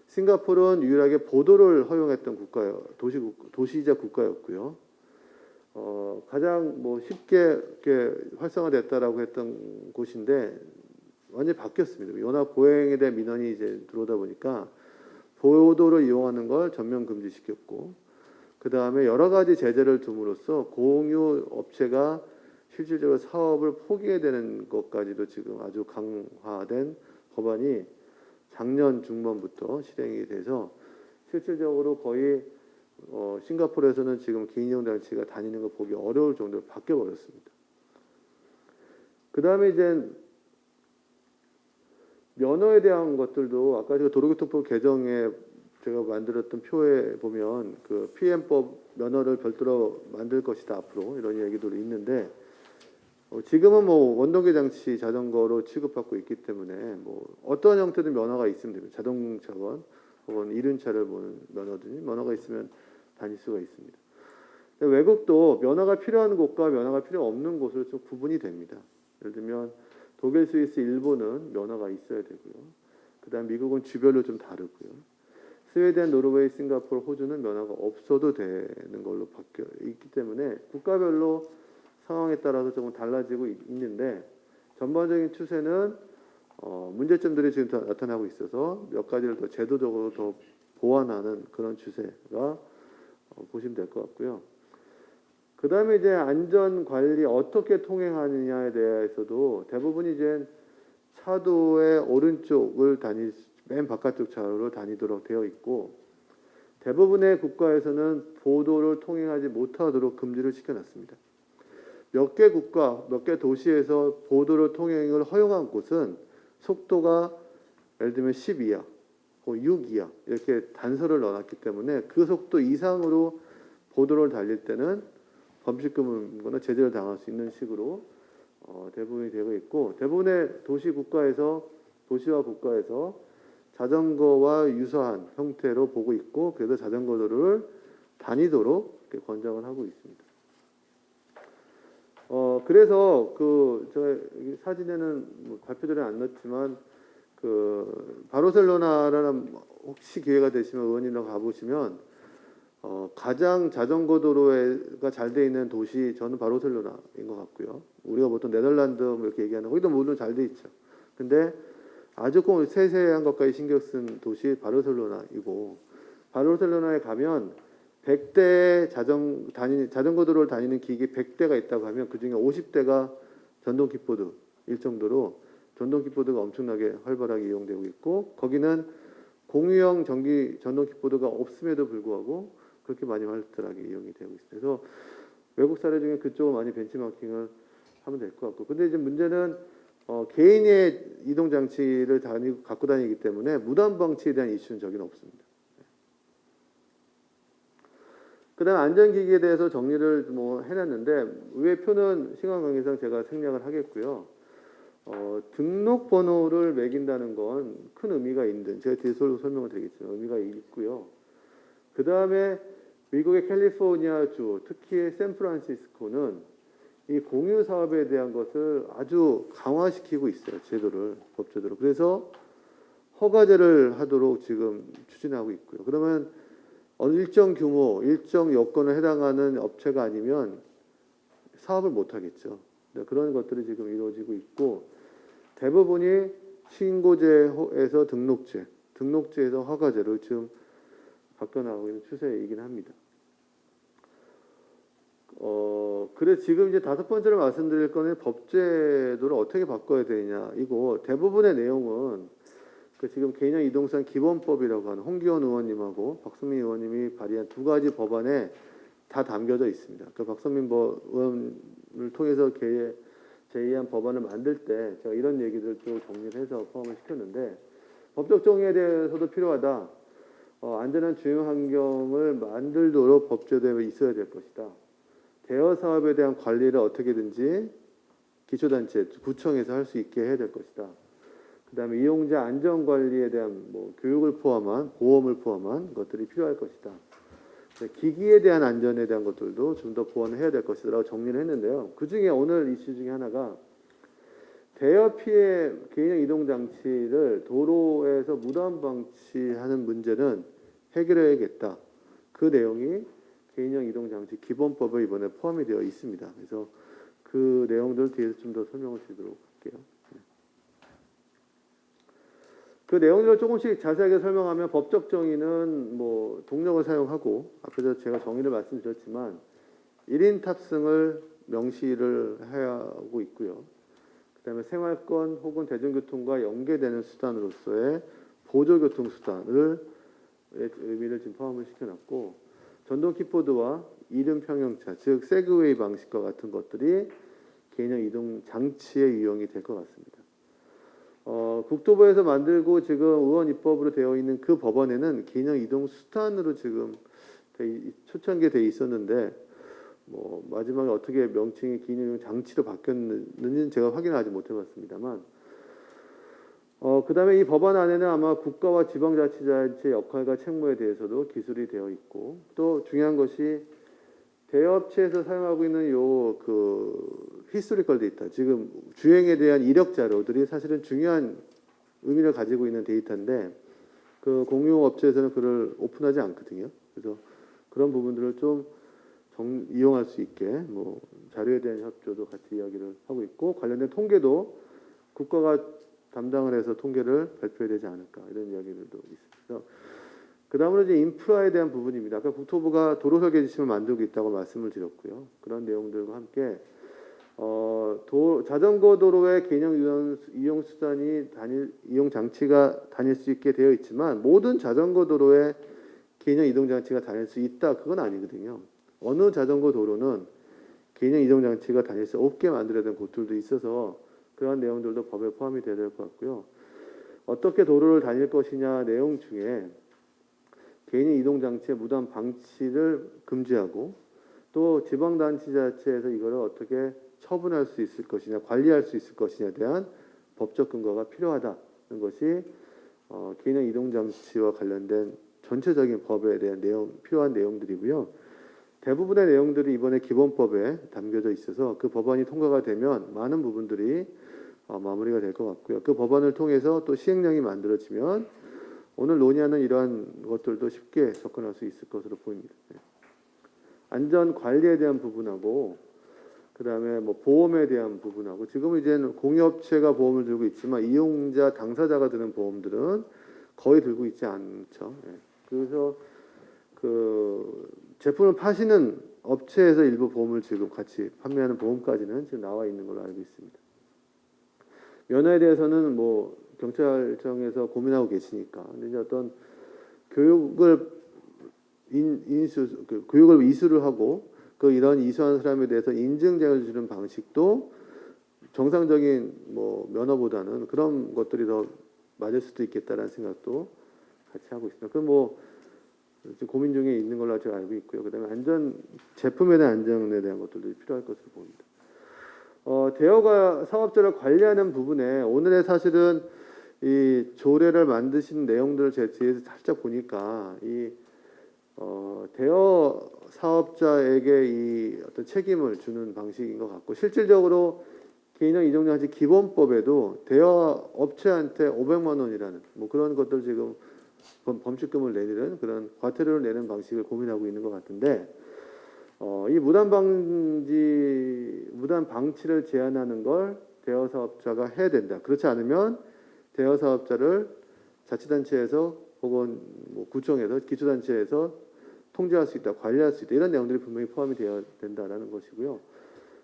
[SPEAKER 4] 싱가포르는 유일하게 보도를 허용했던 도시이자 국가였고요. 가장 뭐 쉽게 이렇게 활성화됐다라고 했던 곳인데 완전히 바뀌었습니다. 연합 보행에 대한 민원이 이제 들어오다 보니까 보도를 이용하는 걸 전면 금지시켰고, 그 다음에 여러 가지 제재를 둠으로써 공유 업체가 실질적으로 사업을 포기해야 되는 것까지도 지금 아주 강화된 법안이 작년 중반부터 실행이 돼서 실질적으로 거의 싱가포르에서는 지금 개인용 장치가 다니는 거 보기 어려울 정도로 바뀌어 버렸습니다. 그 다음에 이제 면허에 대한 것들도 아까 제가 도로교통법 개정에 제가 만들었던 표에 보면 그 PM법 면허를 별도로 만들 것이다 앞으로, 이런 얘기들이 있는데 지금은 뭐 원동기 장치 자전거로 취급받고 있기 때문에 뭐 어떤 형태든 면허가 있으면 됩니다. 자동차건 혹은 이륜차를 보는 면허든지 면허가 있으면 다닐 수가 있습니다. 외국도 면허가 필요한 곳과 면허가 필요 없는 곳으로 좀 구분이 됩니다. 예를 들면 독일, 스위스, 일본은 면허가 있어야 되고요. 그다음 미국은 주별로 좀 다르고요. 스웨덴, 노르웨이, 싱가포르, 호주는 면허가 없어도 되는 걸로 바뀌어 있기 때문에 국가별로 상황에 따라서 조금 달라지고 있는데, 전반적인 추세는 문제점들이 지금 나타나고 있어서 몇 가지를 더 제도적으로 더 보완하는 그런 추세가 보시면 될 것 같고요. 그 다음에 이제 안전 관리 어떻게 통행하느냐에 대해서도 대부분 이제 차도의 오른쪽을 맨 바깥쪽 차로로 다니도록 되어 있고, 대부분의 국가에서는 보도를 통행하지 못하도록 금지를 시켜놨습니다. 몇 개 국가, 몇 개 도시에서 보도를 통행을 허용한 곳은 속도가 예를 들면 10 이하, 6 이하 이렇게 단서를 넣어놨기 때문에 그 속도 이상으로 보도를 달릴 때는 범칙금이거나 제재를 당할 수 있는 식으로 대부분이 되고 있고, 대부분의 도시와 국가에서 자전거와 유사한 형태로 보고 있고, 그래서 자전거 도로를 다니도록 이렇게 권장을 하고 있습니다. 그래서 저 사진에는 뭐 발표전에 안 넣었지만 바르셀로나라는, 혹시 기회가 되시면 의원님랑 가보시면 가장 자전거 도로가 잘 돼 있는 도시, 저는 바르셀로나인 것 같고요. 우리가 보통 네덜란드 뭐 이렇게 얘기하는 거기도 물론 잘 돼 있죠. 근데 아주 세세한 것까지 신경 쓴 도시 바르셀로나이고, 바르셀로나에 가면 100대 자전거 도로를 다니는 기기 100대가 있다고 하면 그 중에 50대가 전동 킥보드일 정도로 전동 킥보드가 엄청나게 활발하게 이용되고 있고, 거기는 공유형 전기 전동 킥보드가 없음에도 불구하고 그렇게 많이 활발하게 이용이 되고 있습니다. 그래서 외국 사례 중에 그쪽을 많이 벤치마킹을 하면 될 것 같고, 근데 이제 문제는 개인의 이동 장치를 갖고 다니기 때문에 무단 방치에 대한 이슈는 저기는 없습니다. 그다음 안전기기에 대해서 정리를 뭐 해놨는데 의회 표는 시간 관계상 제가 생략을 하겠고요. 등록번호를 매긴다는 건 큰 의미가 있는, 제가 뒤에서 설명을 드리겠지만 의미가 있고요. 그 다음에 미국의 캘리포니아주, 특히 샌프란시스코는 이 공유 사업에 대한 것을 아주 강화시키고 있어요. 제도를, 법제도를. 그래서 허가제를 하도록 지금 추진하고 있고요. 그러면 어느 일정 규모, 일정 여건에 해당하는 업체가 아니면 사업을 못 하겠죠. 그런 것들이 지금 이루어지고 있고, 대부분이 신고제에서 등록제, 등록제에서 허가제로 지금 바뀌어나가고 있는 추세이긴 합니다. 그래서 지금 이제 다섯 번째로 말씀드릴 거는 법제도를 어떻게 바꿔야 되냐. 이거 대부분의 내용은 지금 개인형 이동수단 기본법이라고 하는 홍기원 의원님하고 박성민 의원님이 발의한 두 가지 법안에 다 담겨져 있습니다. 그 박성민 의원을 통해서 제의한 법안을 만들 때 제가 이런 얘기들도 정리를 해서 포함을 시켰는데, 법적 정의에 대해서도 필요하다. 안전한 주행 환경을 만들도록 법제도에 있어야 될 것이다. 대여 사업에 대한 관리를 어떻게든지 기초단체, 구청에서 할 수 있게 해야 될 것이다. 그다음에 이용자 안전 관리에 대한 뭐 교육을 포함한 보험을 포함한 것들이 필요할 것이다. 기기에 대한 안전에 대한 것들도 좀 더 보완을 해야 될 것이라고 정리를 했는데요. 그 중에 오늘 이슈 중에 하나가 대여 피해 개인형 이동 장치를 도로에서 무단 방치하는 문제는 해결해야겠다. 그 내용이 개인형 이동 장치 기본법에 이번에 포함이 되어 있습니다. 그래서 그 내용들 뒤에서 좀 더 설명을 드리도록 할게요. 그 내용들을 조금씩 자세하게 설명하면, 법적 정의는 뭐 동력을 사용하고, 앞에서 제가 정의를 말씀드렸지만 1인 탑승을 명시를 해야 하고 있고요. 그다음에 생활권 혹은 대중교통과 연계되는 수단으로서의 보조교통 수단을 의미를 지금 포함을 시켜놨고, 전동 킥보드와 이륜 평형차, 즉 세그웨이 방식과 같은 것들이 개인형 이동 장치의 유형이 될 것 같습니다. 국토부에서 만들고 지금 의원 입법으로 되어 있는 그 법안에는 개인형 이동 수단으로 지금 초창기에 돼 있었는데, 뭐 마지막에 어떻게 명칭이 개인형 장치로 바뀌었는지는 제가 확인하지 못해봤습니다만, 그다음에 이 법안 안에는 아마 국가와 지방자치단체 역할과 책무에 대해서도 기술이 되어 있고, 또 중요한 것이 대여업체에서 사용하고 있는 히스토리컬 데이터, 지금 주행에 대한 이력 자료들이 사실은 중요한 의미를 가지고 있는 데이터인데, 그 공유 업체에서는 그걸 오픈하지 않거든요. 그래서 그런 부분들을 좀 이용할 수 있게 뭐 자료에 대한 협조도 같이 이야기를 하고 있고, 관련된 통계도 국가가 담당을 해서 통계를 발표해야 되지 않을까, 이런 이야기들도 있습니다. 그 다음으로 이제 인프라에 대한 부분입니다. 아까 국토부가 도로 설계 지침을 만들고 있다고 말씀을 드렸고요. 그런 내용들과 함께 자전거 도로에 개인형 이용 수단이 이용 장치가 다닐 수 있게 되어 있지만, 모든 자전거 도로에 개인형 이동 장치가 다닐 수 있다, 그건 아니거든요. 어느 자전거 도로는 개인형 이동 장치가 다닐 수 없게 만들어야 되는 곳들도 있어서 그런 내용들도 법에 포함이 되어야 될 것 같고요. 어떻게 도로를 다닐 것이냐 내용 중에 개인형 이동 장치의 무단 방치를 금지하고, 또 지방자치단체에서 이거를 어떻게 처분할 수 있을 것이냐, 관리할 수 있을 것이냐에 대한 법적 근거가 필요하다는 것이 개인형 이동 장치와 관련된 전체적인 법에 대한 필요한 내용들이고요. 대부분의 내용들이 이번에 기본법에 담겨져 있어서 그 법안이 통과가 되면 많은 부분들이 마무리가 될 것 같고요. 그 법안을 통해서 또 시행령이 만들어지면 오늘 논의하는 이러한 것들도 쉽게 접근할 수 있을 것으로 보입니다. 안전 관리에 대한 부분하고, 그다음에 뭐 보험에 대한 부분하고, 지금 이제는 공유업체가 보험을 들고 있지만 이용자 당사자가 드는 보험들은 거의 들고 있지 않죠. 그래서 그 제품을 파시는 업체에서 일부 보험을 지금 같이 판매하는 보험까지는 지금 나와 있는 걸로 알고 있습니다. 면허에 대해서는 뭐 경찰청에서 고민하고 계시니까, 근데 이제 어떤 교육을 인수 그 교육을 이수를 하고 그 이런 이수한 사람에 대해서 인증장을 주는 방식도 정상적인 뭐 면허보다는 그런 것들이 더 맞을 수도 있겠다라는 생각도 같이 하고 있습니다. 그뭐 지금 고민 중에 있는 걸로 제가 알고 있고요. 그다음에 안전 제품에 대한 안전에 대한 것들도 필요할 것으로 보입니다. 대여가 사업자를 관리하는 부분에 오늘의 사실은 이 조례를 만드신 내용들을 제 뒤에서 살짝 보니까 이 대여 사업자에게 이 어떤 책임을 주는 방식인 것 같고 실질적으로 개인형 이동장치 기본법에도 대여 업체한테 500만 원이라는 뭐 그런 것들 지금 범칙금을 내리는 그런 과태료를 내는 방식을 고민하고 있는 것 같은데 이 무단 방치를 제한하는 걸 대여 사업자가 해야 된다. 그렇지 않으면 대여 사업자를 자치단체에서 혹은 뭐 구청에서 기초단체에서 통제할 수 있다, 관리할 수 있다 이런 내용들이 분명히 포함이 되어야 된다라는 것이고요.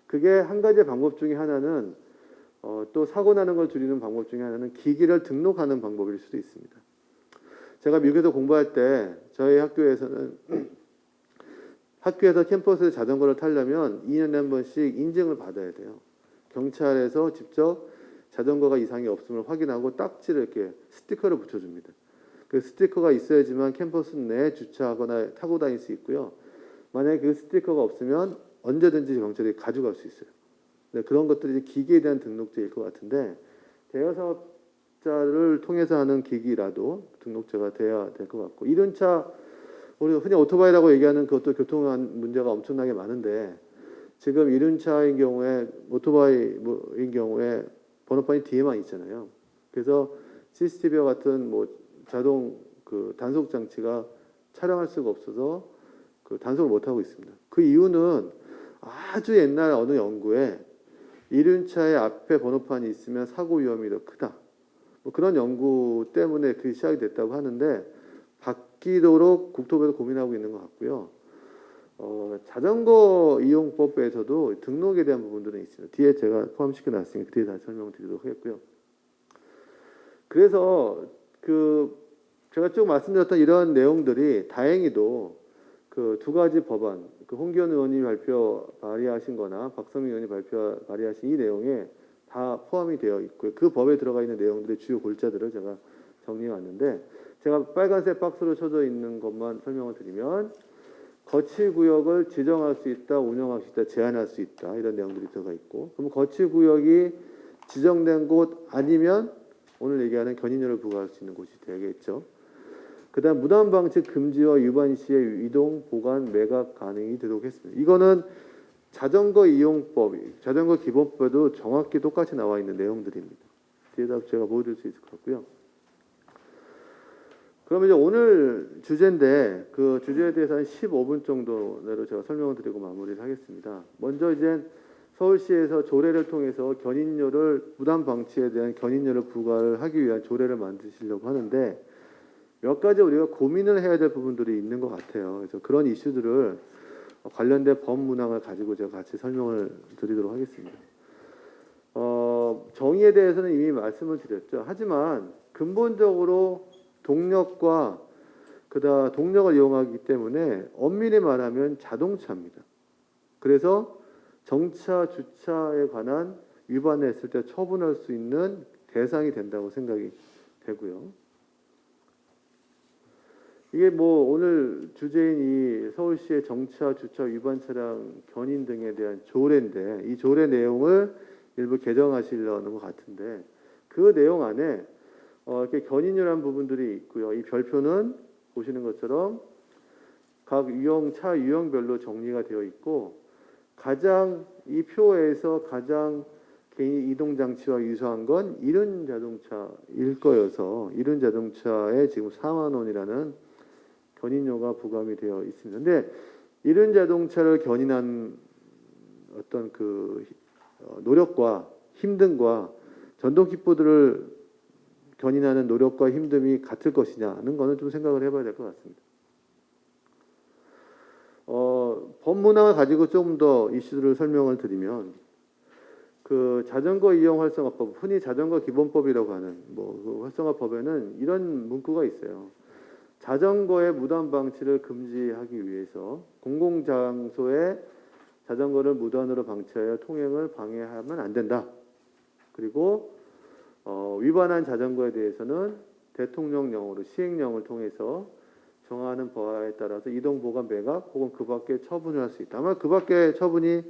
[SPEAKER 4] 그게 한 가지 방법 중에 하나는 또 사고 나는 걸 줄이는 방법 중에 하나는 기기를 등록하는 방법일 수도 있습니다. 제가 미국에서 공부할 때 저희 학교에서는 학교에서 캠퍼스에 자전거를 타려면 2년에 한 번씩 인증을 받아야 돼요. 경찰에서 직접 자전거가 이상이 없음을 확인하고 딱지를 이렇게 스티커를 붙여줍니다. 그 스티커가 있어야지만 캠퍼스 내에 주차하거나 타고 다닐 수 있고요. 만약에 그 스티커가 없으면 언제든지 경찰이 가져갈 수 있어요. 네, 그런 것들이 기기에 대한 등록제일 것 같은데 대여 사업자를 통해서 하는 기기라도 등록제가 돼야 될 것 같고 이륜차 우리 흔히 오토바이라고 얘기하는 그것도 교통 문제가 엄청나게 많은데 지금 이륜차인 경우에 오토바이인 경우에 번호판이 뒤에만 있잖아요. 그래서 CCTV와 같은 뭐 자동 그 단속 장치가 촬영할 수가 없어서 그 단속을 못 하고 있습니다. 그 이유는 아주 옛날 어느 연구에 이륜차의 앞에 번호판이 있으면 사고 위험이 더 크다. 뭐 그런 연구 때문에 그게 시작이 됐다고 하는데 바뀌도록 국토부에서 고민하고 있는 것 같고요. 자전거 이용법에서도 등록에 대한 부분들은 있습니다. 뒤에 제가 포함시켜 놨으니까 뒤에 다시 설명드리도록 하겠고요. 그래서 제가 쭉 말씀드렸던 이런 내용들이 다행히도 그 두 가지 법안, 그 홍기현 의원이 발의하신 거나 박성민 의원이 발의하신 이 내용에 다 포함이 되어 있고요. 그 법에 들어가 있는 내용들의 주요 골자들을 제가 정리해 왔는데 제가 빨간색 박스로 쳐져 있는 것만 설명을 드리면 거치구역을 지정할 수 있다, 운영할 수 있다, 제한할 수 있다 이런 내용들이 들어가 있고 그럼 거치구역이 지정된 곳 아니면 오늘 얘기하는 견인료를 부과할 수 있는 곳이 되겠죠. 그다음 무단 방치 금지와 위반 시에 이동, 보관, 매각 가능이 되도록 했습니다. 이거는 자전거 이용법, 자전거 기본법에도 정확히 똑같이 나와 있는 내용들입니다. 뒤에다 제가 보여드릴 수 있을 것 같고요. 그러면 이제 오늘 주제인데 그 주제에 대해서 한 15분 정도 내로 제가 설명을 드리고 마무리를 하겠습니다. 먼저 이제 서울시에서 조례를 통해서 견인료를 무단 방치에 대한 견인료를 부과를 하기 위한 조례를 만드시려고 하는데 몇 가지 우리가 고민을 해야 될 부분들이 있는 것 같아요. 그래서 그런 이슈들을 관련된 법 문항을 가지고 제가 같이 설명을 드리도록 하겠습니다. 정의에 대해서는 이미 말씀을 드렸죠. 하지만 근본적으로 동력과 동력을 이용하기 때문에 엄밀히 말하면 자동차입니다. 그래서 정차, 주차에 관한 위반을 했을 때 처분할 수 있는 대상이 된다고 생각이 되고요. 이게 뭐 오늘 주제인 이 서울시의 정차, 주차 위반 차량 견인 등에 대한 조례인데 이 조례 내용을 일부 개정하시려는 것 같은데 그 내용 안에 이렇게 견인료라는 부분들이 있고요. 이 별표는 보시는 것처럼 각 차 유형별로 정리가 되어 있고 가장 이 표에서 가장 개인 이동 장치와 유사한 건 이륜 자동차일 거여서 이륜 자동차에 지금 4만 원이라는 견인료가 부과가 되어 있습니다. 근데 이륜 자동차를 견인한 어떤 그 노력과 힘듦과 전동 킥보드를 견인하는 노력과 힘듦이 같을 것이냐는 거는 좀 생각을 해봐야 될 것 같습니다. 법 문항을 가지고 좀 더 이슈들을 설명을 드리면 그 자전거 이용 활성화법, 흔히 자전거 기본법이라고 하는 그 활성화법에는 이런 문구가 있어요. 자전거의 무단 방치를 금지하기 위해서 공공장소에 자전거를 무단으로 방치하여 통행을 방해하면 안 된다. 그리고 위반한 자전거에 대해서는 대통령령으로 시행령을 통해서 정하는 바에 따라서 이동 보관 매각 혹은 그 밖에 처분을 할 수 있다. 아마 그 밖에 처분이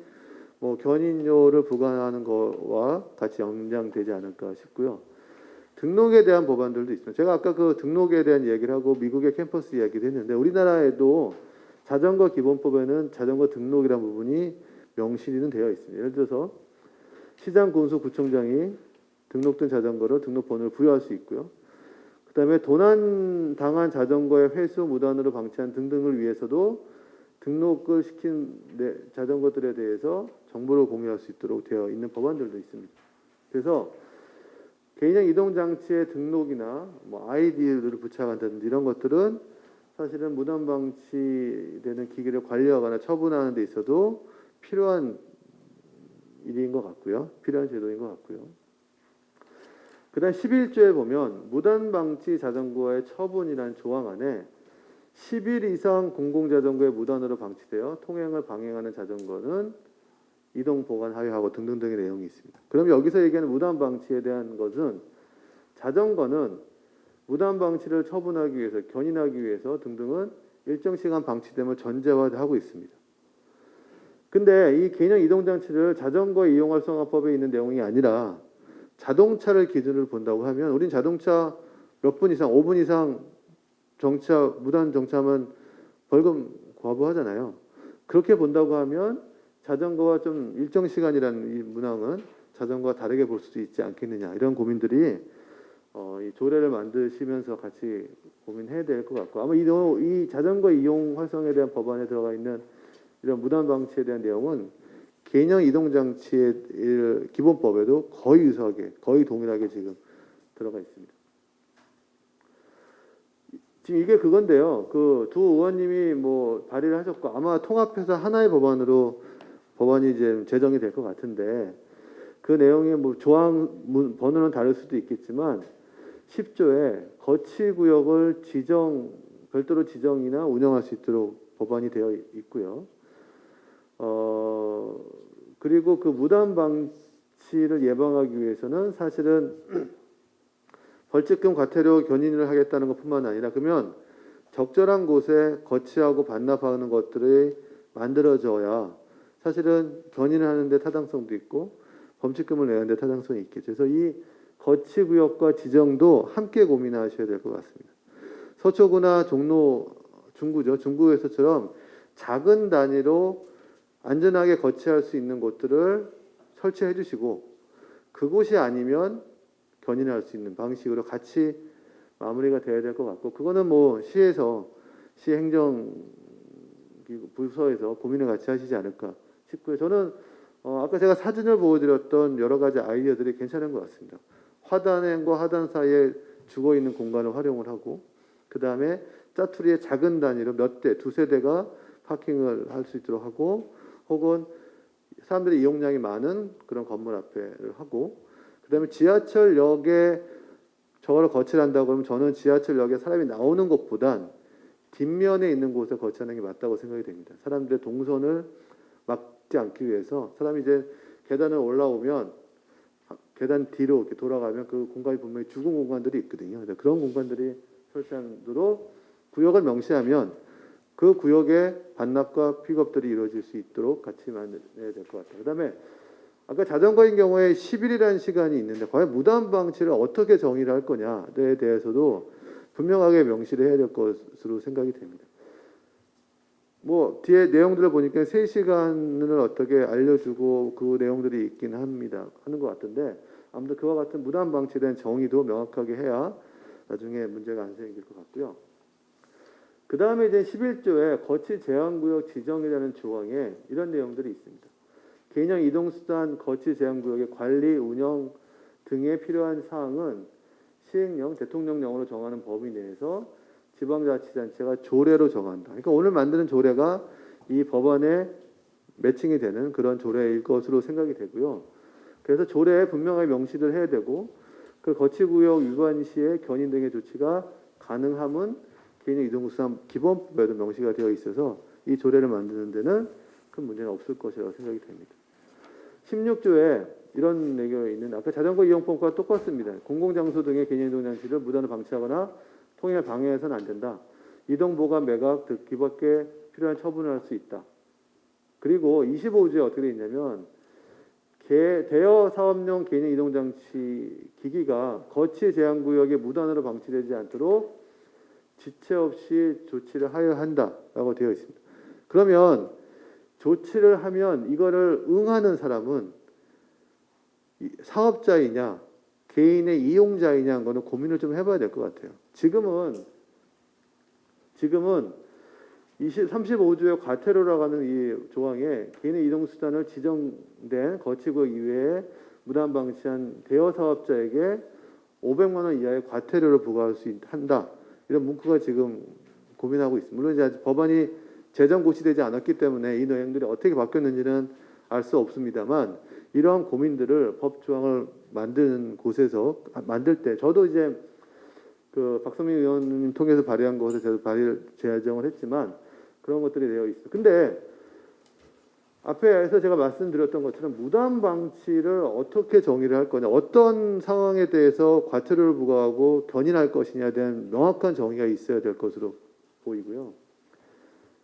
[SPEAKER 4] 뭐 견인료를 부과하는 거와 같이 연장되지 않을까 싶고요. 등록에 대한 법안들도 있습니다. 제가 아까 그 등록에 대한 얘기를 하고 미국의 캠퍼스 이야기를 했는데 우리나라에도 자전거 기본법에는 자전거 등록이라는 부분이 명시는 되어 있습니다. 예를 들어서 시장 군수 구청장이 등록된 자전거를 등록번호를 부여할 수 있고요. 그다음에 도난 당한 자전거의 회수 무단으로 방치한 등등을 위해서도 등록을 시킨 자전거들에 대해서 정보를 공유할 수 있도록 되어 있는 법안들도 있습니다. 그래서 개인형 이동 장치의 등록이나 뭐 아이디를 부착한다든지 이런 것들은 사실은 무단 방치되는 기기를 관리하거나 처분하는 데 있어도 필요한 일인 것 같고요. 필요한 제도인 것 같고요. 그다음 11조에 보면 무단 방치 자전거의 처분이라는 조항 안에 10일 이상 공공자전거에 무단으로 방치되어 통행을 방해하는 자전거는 이동 보관 하여하고 등등등의 내용이 있습니다. 그럼 여기서 얘기하는 무단 방치에 대한 것은 자전거는 무단 방치를 처분하기 위해서 견인하기 위해서 등등은 일정 시간 방치됨을 전제화하고 있습니다. 근데 이 개인형 이동 장치를 자전거 이용 활성화법에 있는 내용이 아니라 자동차를 기준으로 본다고 하면 우린 자동차 몇 분 이상 5분 이상 정차 무단 정차하면 벌금 과부하잖아요. 그렇게 본다고 하면 자전거와 좀 일정 시간이라는 이 문항은 자전거와 다르게 볼 수도 있지 않겠느냐 이런 고민들이 이 조례를 만드시면서 같이 고민해야 될 것 같고 아마 이 자전거 이용 활성에 대한 법안에 들어가 있는 이런 무단 방치에 대한 내용은 개인형 이동 장치의 기본법에도 거의 유사하게 거의 동일하게 지금 들어가 있습니다. 지금 이게 그건데요. 그 두 의원님이 뭐 발의를 하셨고 아마 통합해서 하나의 법안이 이제 제정이 될 것 같은데 그 내용의 뭐 조항 번호는 다를 수도 있겠지만 10조에 거치구역을 별도로 지정이나 운영할 수 있도록 법안이 되어 있고요. 그리고 그 무단 방치를 예방하기 위해서는 사실은 벌칙금 과태료 견인을 하겠다는 것뿐만 아니라 그러면 적절한 곳에 거치하고 반납하는 것들이 만들어져야 사실은 견인을 하는데 타당성도 있고 범칙금을 내는데 타당성이 있겠죠. 그래서 이 거치구역과 지정도 함께 고민하셔야 될 것 같습니다. 서초구나 중구죠. 중구에서처럼 작은 단위로 안전하게 거치할 수 있는 곳들을 설치해 주시고 그곳이 아니면 견인할 수 있는 방식으로 같이 마무리가 돼야 될 것 같고 그거는 뭐 시에서 시행정부서에서 고민을 같이 하시지 않을까 싶고요. 저는 아까 제가 사진을 보여드렸던 여러 가지 아이디어들이 괜찮은 것 같습니다. 화단과 하단 사이에 죽어 있는 공간을 활용을 하고 그 다음에 짜투리의 작은 단위로 몇 대, 두세 대가 파킹을 할 수 있도록 하고 혹은 사람들의 이용량이 많은 그런 건물 앞에를 하고 그다음에 지하철역에 저거를 거치한다고 그러면 저는 지하철역에 사람이 나오는 것보단 뒷면에 있는 곳에 거치하는 게 맞다고 생각이 됩니다. 사람들의 동선을 막지 않기 위해서 사람이 이제 계단을 올라오면 계단 뒤로 이렇게 돌아가면 그 공간이 분명히 죽은 공간들이 있거든요. 그런 공간들이 설치하도록 구역을 명시하면 그 구역의 반납과 픽업들이 이루어질 수 있도록 같이 만들어야 될 것 같아요. 그다음에 아까 자전거인 경우에 10일이라는 시간이 있는데 과연 무단 방치를 어떻게 정의를 할 거냐에 대해서도 분명하게 명시를 해야 될 것으로 생각이 됩니다. 뭐 뒤에 내용들을 보니까 3시간을 어떻게 알려주고 그 내용들이 있긴 하는 것 같은데 아무튼 그와 같은 무단 방치에 대한 정의도 명확하게 해야 나중에 문제가 안 생길 것 같고요. 그 다음에 이제 11조에 거치 제한구역 지정이라는 조항에 이런 내용들이 있습니다. 개인형 이동수단 거치 제한구역의 관리, 운영 등에 필요한 사항은 시행령, 대통령령으로 정하는 범위 내에서 지방자치단체가 조례로 정한다. 그러니까 오늘 만드는 조례가 이 법안에 매칭이 되는 그런 조례일 것으로 생각이 되고요. 그래서 조례에 분명하게 명시를 해야 되고 그 거치구역 위반 시에 견인 등의 조치가 가능함은 개인의 이동수단 기본법에도 명시가 되어 있어서 이 조례를 만드는 데는 큰 문제는 없을 것이라고 생각이 됩니다. 16조에 이런 내용이 있는 아까 자전거 이용법과 똑같습니다. 공공장소 등의 개인 이동장치를 무단으로 방치하거나 통행을 방해해서는 안 된다. 이동 보관 매각 듣기 밖에 필요한 처분을 할 수 있다. 그리고 25조에 어떻게 되어 있냐면 대여 사업용 개인 이동장치 기기가 거치 제한 구역에 무단으로 방치되지 않도록 지체 없이 조치를 하여야 한다라고 되어 있습니다. 그러면 조치를 하면 이거를 응하는 사람은 사업자이냐 개인의 이용자이냐 하는 거는 고민을 좀 해봐야 될 것 같아요. 지금은 35조의 과태료라고 하는 이 조항에 개인의 이동수단을 지정된 거치구역 이외에 무단 방치한 대여 사업자에게 500만 원 이하의 과태료를 부과할 수 한다. 이런 문구가 지금 고민하고 있습니다. 물론 이제 아직 법안이 제정 고시되지 않았기 때문에 이 내용들이 어떻게 바뀌었는지는 알 수 없습니다만 이러한 고민들을 법 조항을 만드는 곳에서 만들 때 저도 이제 그 박성민 의원님 통해서 발의한 것에 저도 재정을 했지만 그런 것들이 되어 있어요. 근데 앞에서 제가 말씀드렸던 것처럼 무단 방치를 어떻게 정의를 할 거냐, 어떤 상황에 대해서 과태료를 부과하고 견인할 것이냐에 대한 명확한 정의가 있어야 될 것으로 보이고요.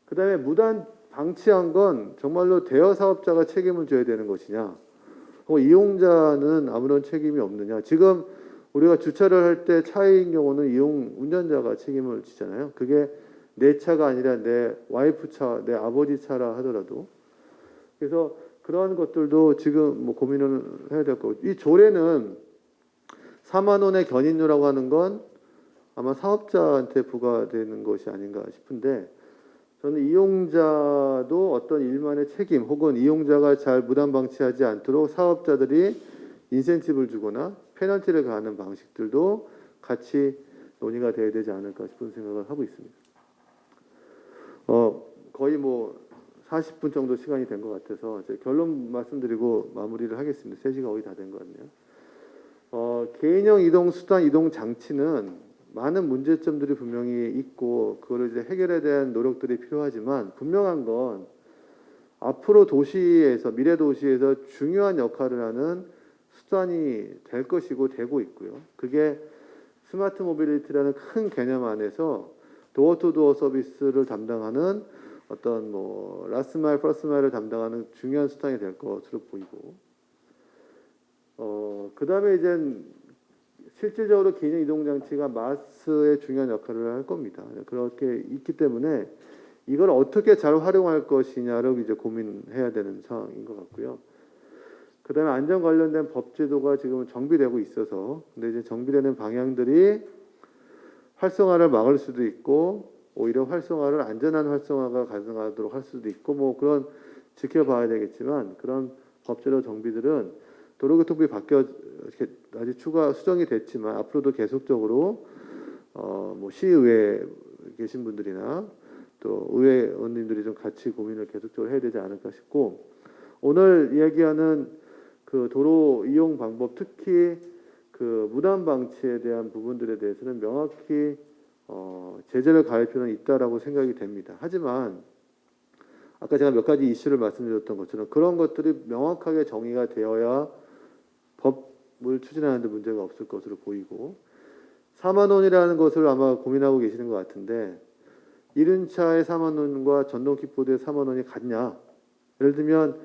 [SPEAKER 4] 그다음에 무단 방치한 건 정말로 대여 사업자가 책임을 져야 되는 것이냐, 이용자는 아무런 책임이 없느냐. 지금 우리가 주차를 할 때 차인 경우는 운전자가 책임을 지잖아요. 그게 내 차가 아니라 내 와이프 차, 내 아버지 차라 하더라도. 그래서 그러한 것들도 지금 뭐 고민을 해야 될 거고, 이 조례는 4만 원의 견인료라고 하는 건 아마 사업자한테 부과되는 것이 아닌가 싶은데, 저는 이용자도 어떤 일만의 책임 혹은 이용자가 잘 무단 방치하지 않도록 사업자들이 인센티브를 주거나 페널티를 가하는 방식들도 같이 논의가 돼야 되지 않을까 싶은 생각을 하고 있습니다. 거의 뭐 40분 정도 시간이 된 것 같아서 결론 말씀드리고 마무리를 하겠습니다. 3시가 거의 다 된 것 같네요. 개인형 이동 수단 이동 장치는 많은 문제점들이 분명히 있고 그거를 이제 해결에 대한 노력들이 필요하지만 분명한 건 앞으로 도시에서 미래 도시에서 중요한 역할을 하는 수단이 될 것이고 되고 있고요. 그게 스마트 모빌리티라는 큰 개념 안에서 도어 투 도어 서비스를 담당하는 어떤 뭐 라스트 마일 플러스 마일을 담당하는 중요한 수단이 될 것으로 보이고, 그다음에 이제 실질적으로 개인 이동 장치가 마스의 중요한 역할을 할 겁니다. 그렇게 있기 때문에 이걸 어떻게 잘 활용할 것이냐를 이제 고민해야 되는 상황인 것 같고요. 그다음에 안전 관련된 법 제도가 지금 정비되고 있어서, 근데 이제 정비되는 방향들이 활성화를 막을 수도 있고 오히려 활성화를 안전한 활성화가 가능하도록 할 수도 있고 뭐 그런 지켜봐야 되겠지만, 그런 법제도 정비들은 도로교통법이 바뀌어 아직 추가 수정이 됐지만 앞으로도 계속적으로 뭐 시의회에 계신 분들이나 또 의회 의원님들이 좀 같이 고민을 계속적으로 해야 되지 않을까 싶고, 오늘 이야기하는 그 도로 이용 방법, 특히 그 무단 방치에 대한 부분들에 대해서는 명확히 제재를 가할 필요는 있다라고 생각이 됩니다. 하지만 아까 제가 몇 가지 이슈를 말씀드렸던 것처럼 그런 것들이 명확하게 정의가 되어야 법을 추진하는 데 문제가 없을 것으로 보이고, 4만 원이라는 것을 아마 고민하고 계시는 것 같은데, 이륜차의 4만 원과 전동 킥보드의 4만 원이 같냐? 예를 들면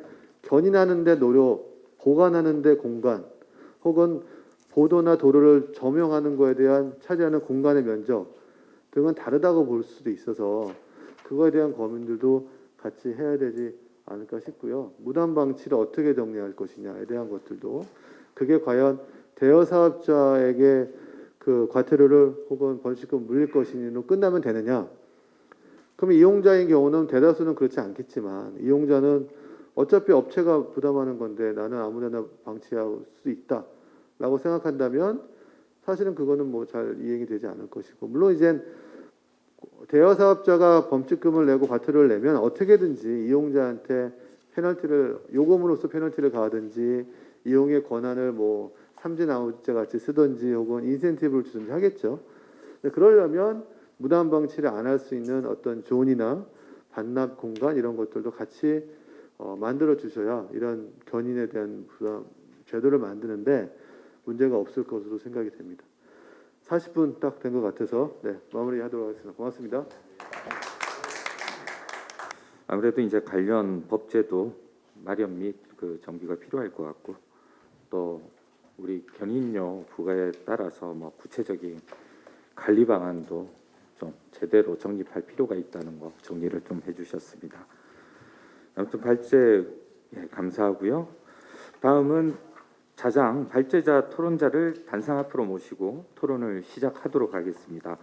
[SPEAKER 4] 견인하는 데 노력, 보관하는 데 공간, 혹은 보도나 도로를 점용하는 것에 대한 차지하는 공간의 면적 등은 다르다고 볼 수도 있어서 그거에 대한 고민들도 같이 해야 되지 않을까 싶고요. 무단 방치를 어떻게 정리할 것이냐에 대한 것들도, 그게 과연 대여 사업자에게 그 과태료를 혹은 벌칙금 물릴 것이니로 끝나면 되느냐? 그럼 이용자인 경우는 대다수는 그렇지 않겠지만, 이용자는 어차피 업체가 부담하는 건데 나는 아무데나 방치할 수 있다라고 생각한다면 사실은 그거는 뭐 잘 이행이 되지 않을 것이고, 물론 이제 대여 사업자가 범칙금을 내고 과태료를 내면 어떻게든지 이용자한테 페널티를 요금으로서 페널티를 가하든지 이용의 권한을 뭐 삼진 아웃제 같이 쓰든지 혹은 인센티브를 주든지 하겠죠. 그러려면 무단 방치를 안 할 수 있는 어떤 존이나 반납 공간 이런 것들도 같이 만들어 주셔야 이런 견인에 대한 부담 제도를 만드는데 문제가 없을 것으로 생각이 됩니다. 40분 딱 된 것 같아서 네, 마무리하도록 하겠습니다. 고맙습니다.
[SPEAKER 1] 아무래도 이제 관련 법제도 마련 및 그 정비가 필요할 것 같고 또 우리 견인료 부과에 따라서 뭐 구체적인 관리 방안도 좀 제대로 정립할 필요가 있다는 거 정리를 좀 해주셨습니다. 아무튼 발제 감사하고요. 다음은 자장 발제자 토론자를 단상 앞으로 모시고 토론을 시작하도록 하겠습니다.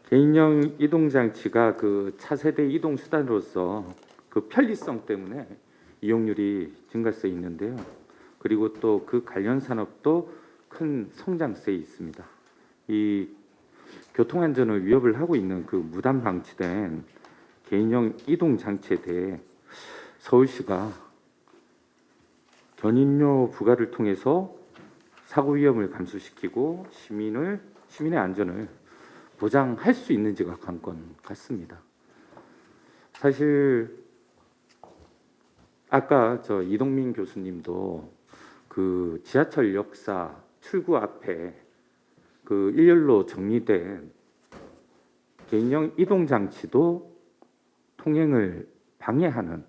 [SPEAKER 1] 개인형 이동 장치가 그 차세대 이동 수단으로서 그 편리성 때문에 이용률이 증가세 있는데요. 그리고 또 그 관련 산업도 큰 성장세에 있습니다. 이 교통 안전을 위협을 하고 있는 그 무단 방치된 개인형 이동 장치에 대해 서울시가 견인료 부과를 통해서 사고 위험을 감소시키고 시민의 안전을 보장할 수 있는지가 관건 같습니다. 사실 아까 저 이동민 교수님도 그 지하철 역사 출구 앞에 그 일렬로 정리된 개인형 이동 장치도 통행을 방해하는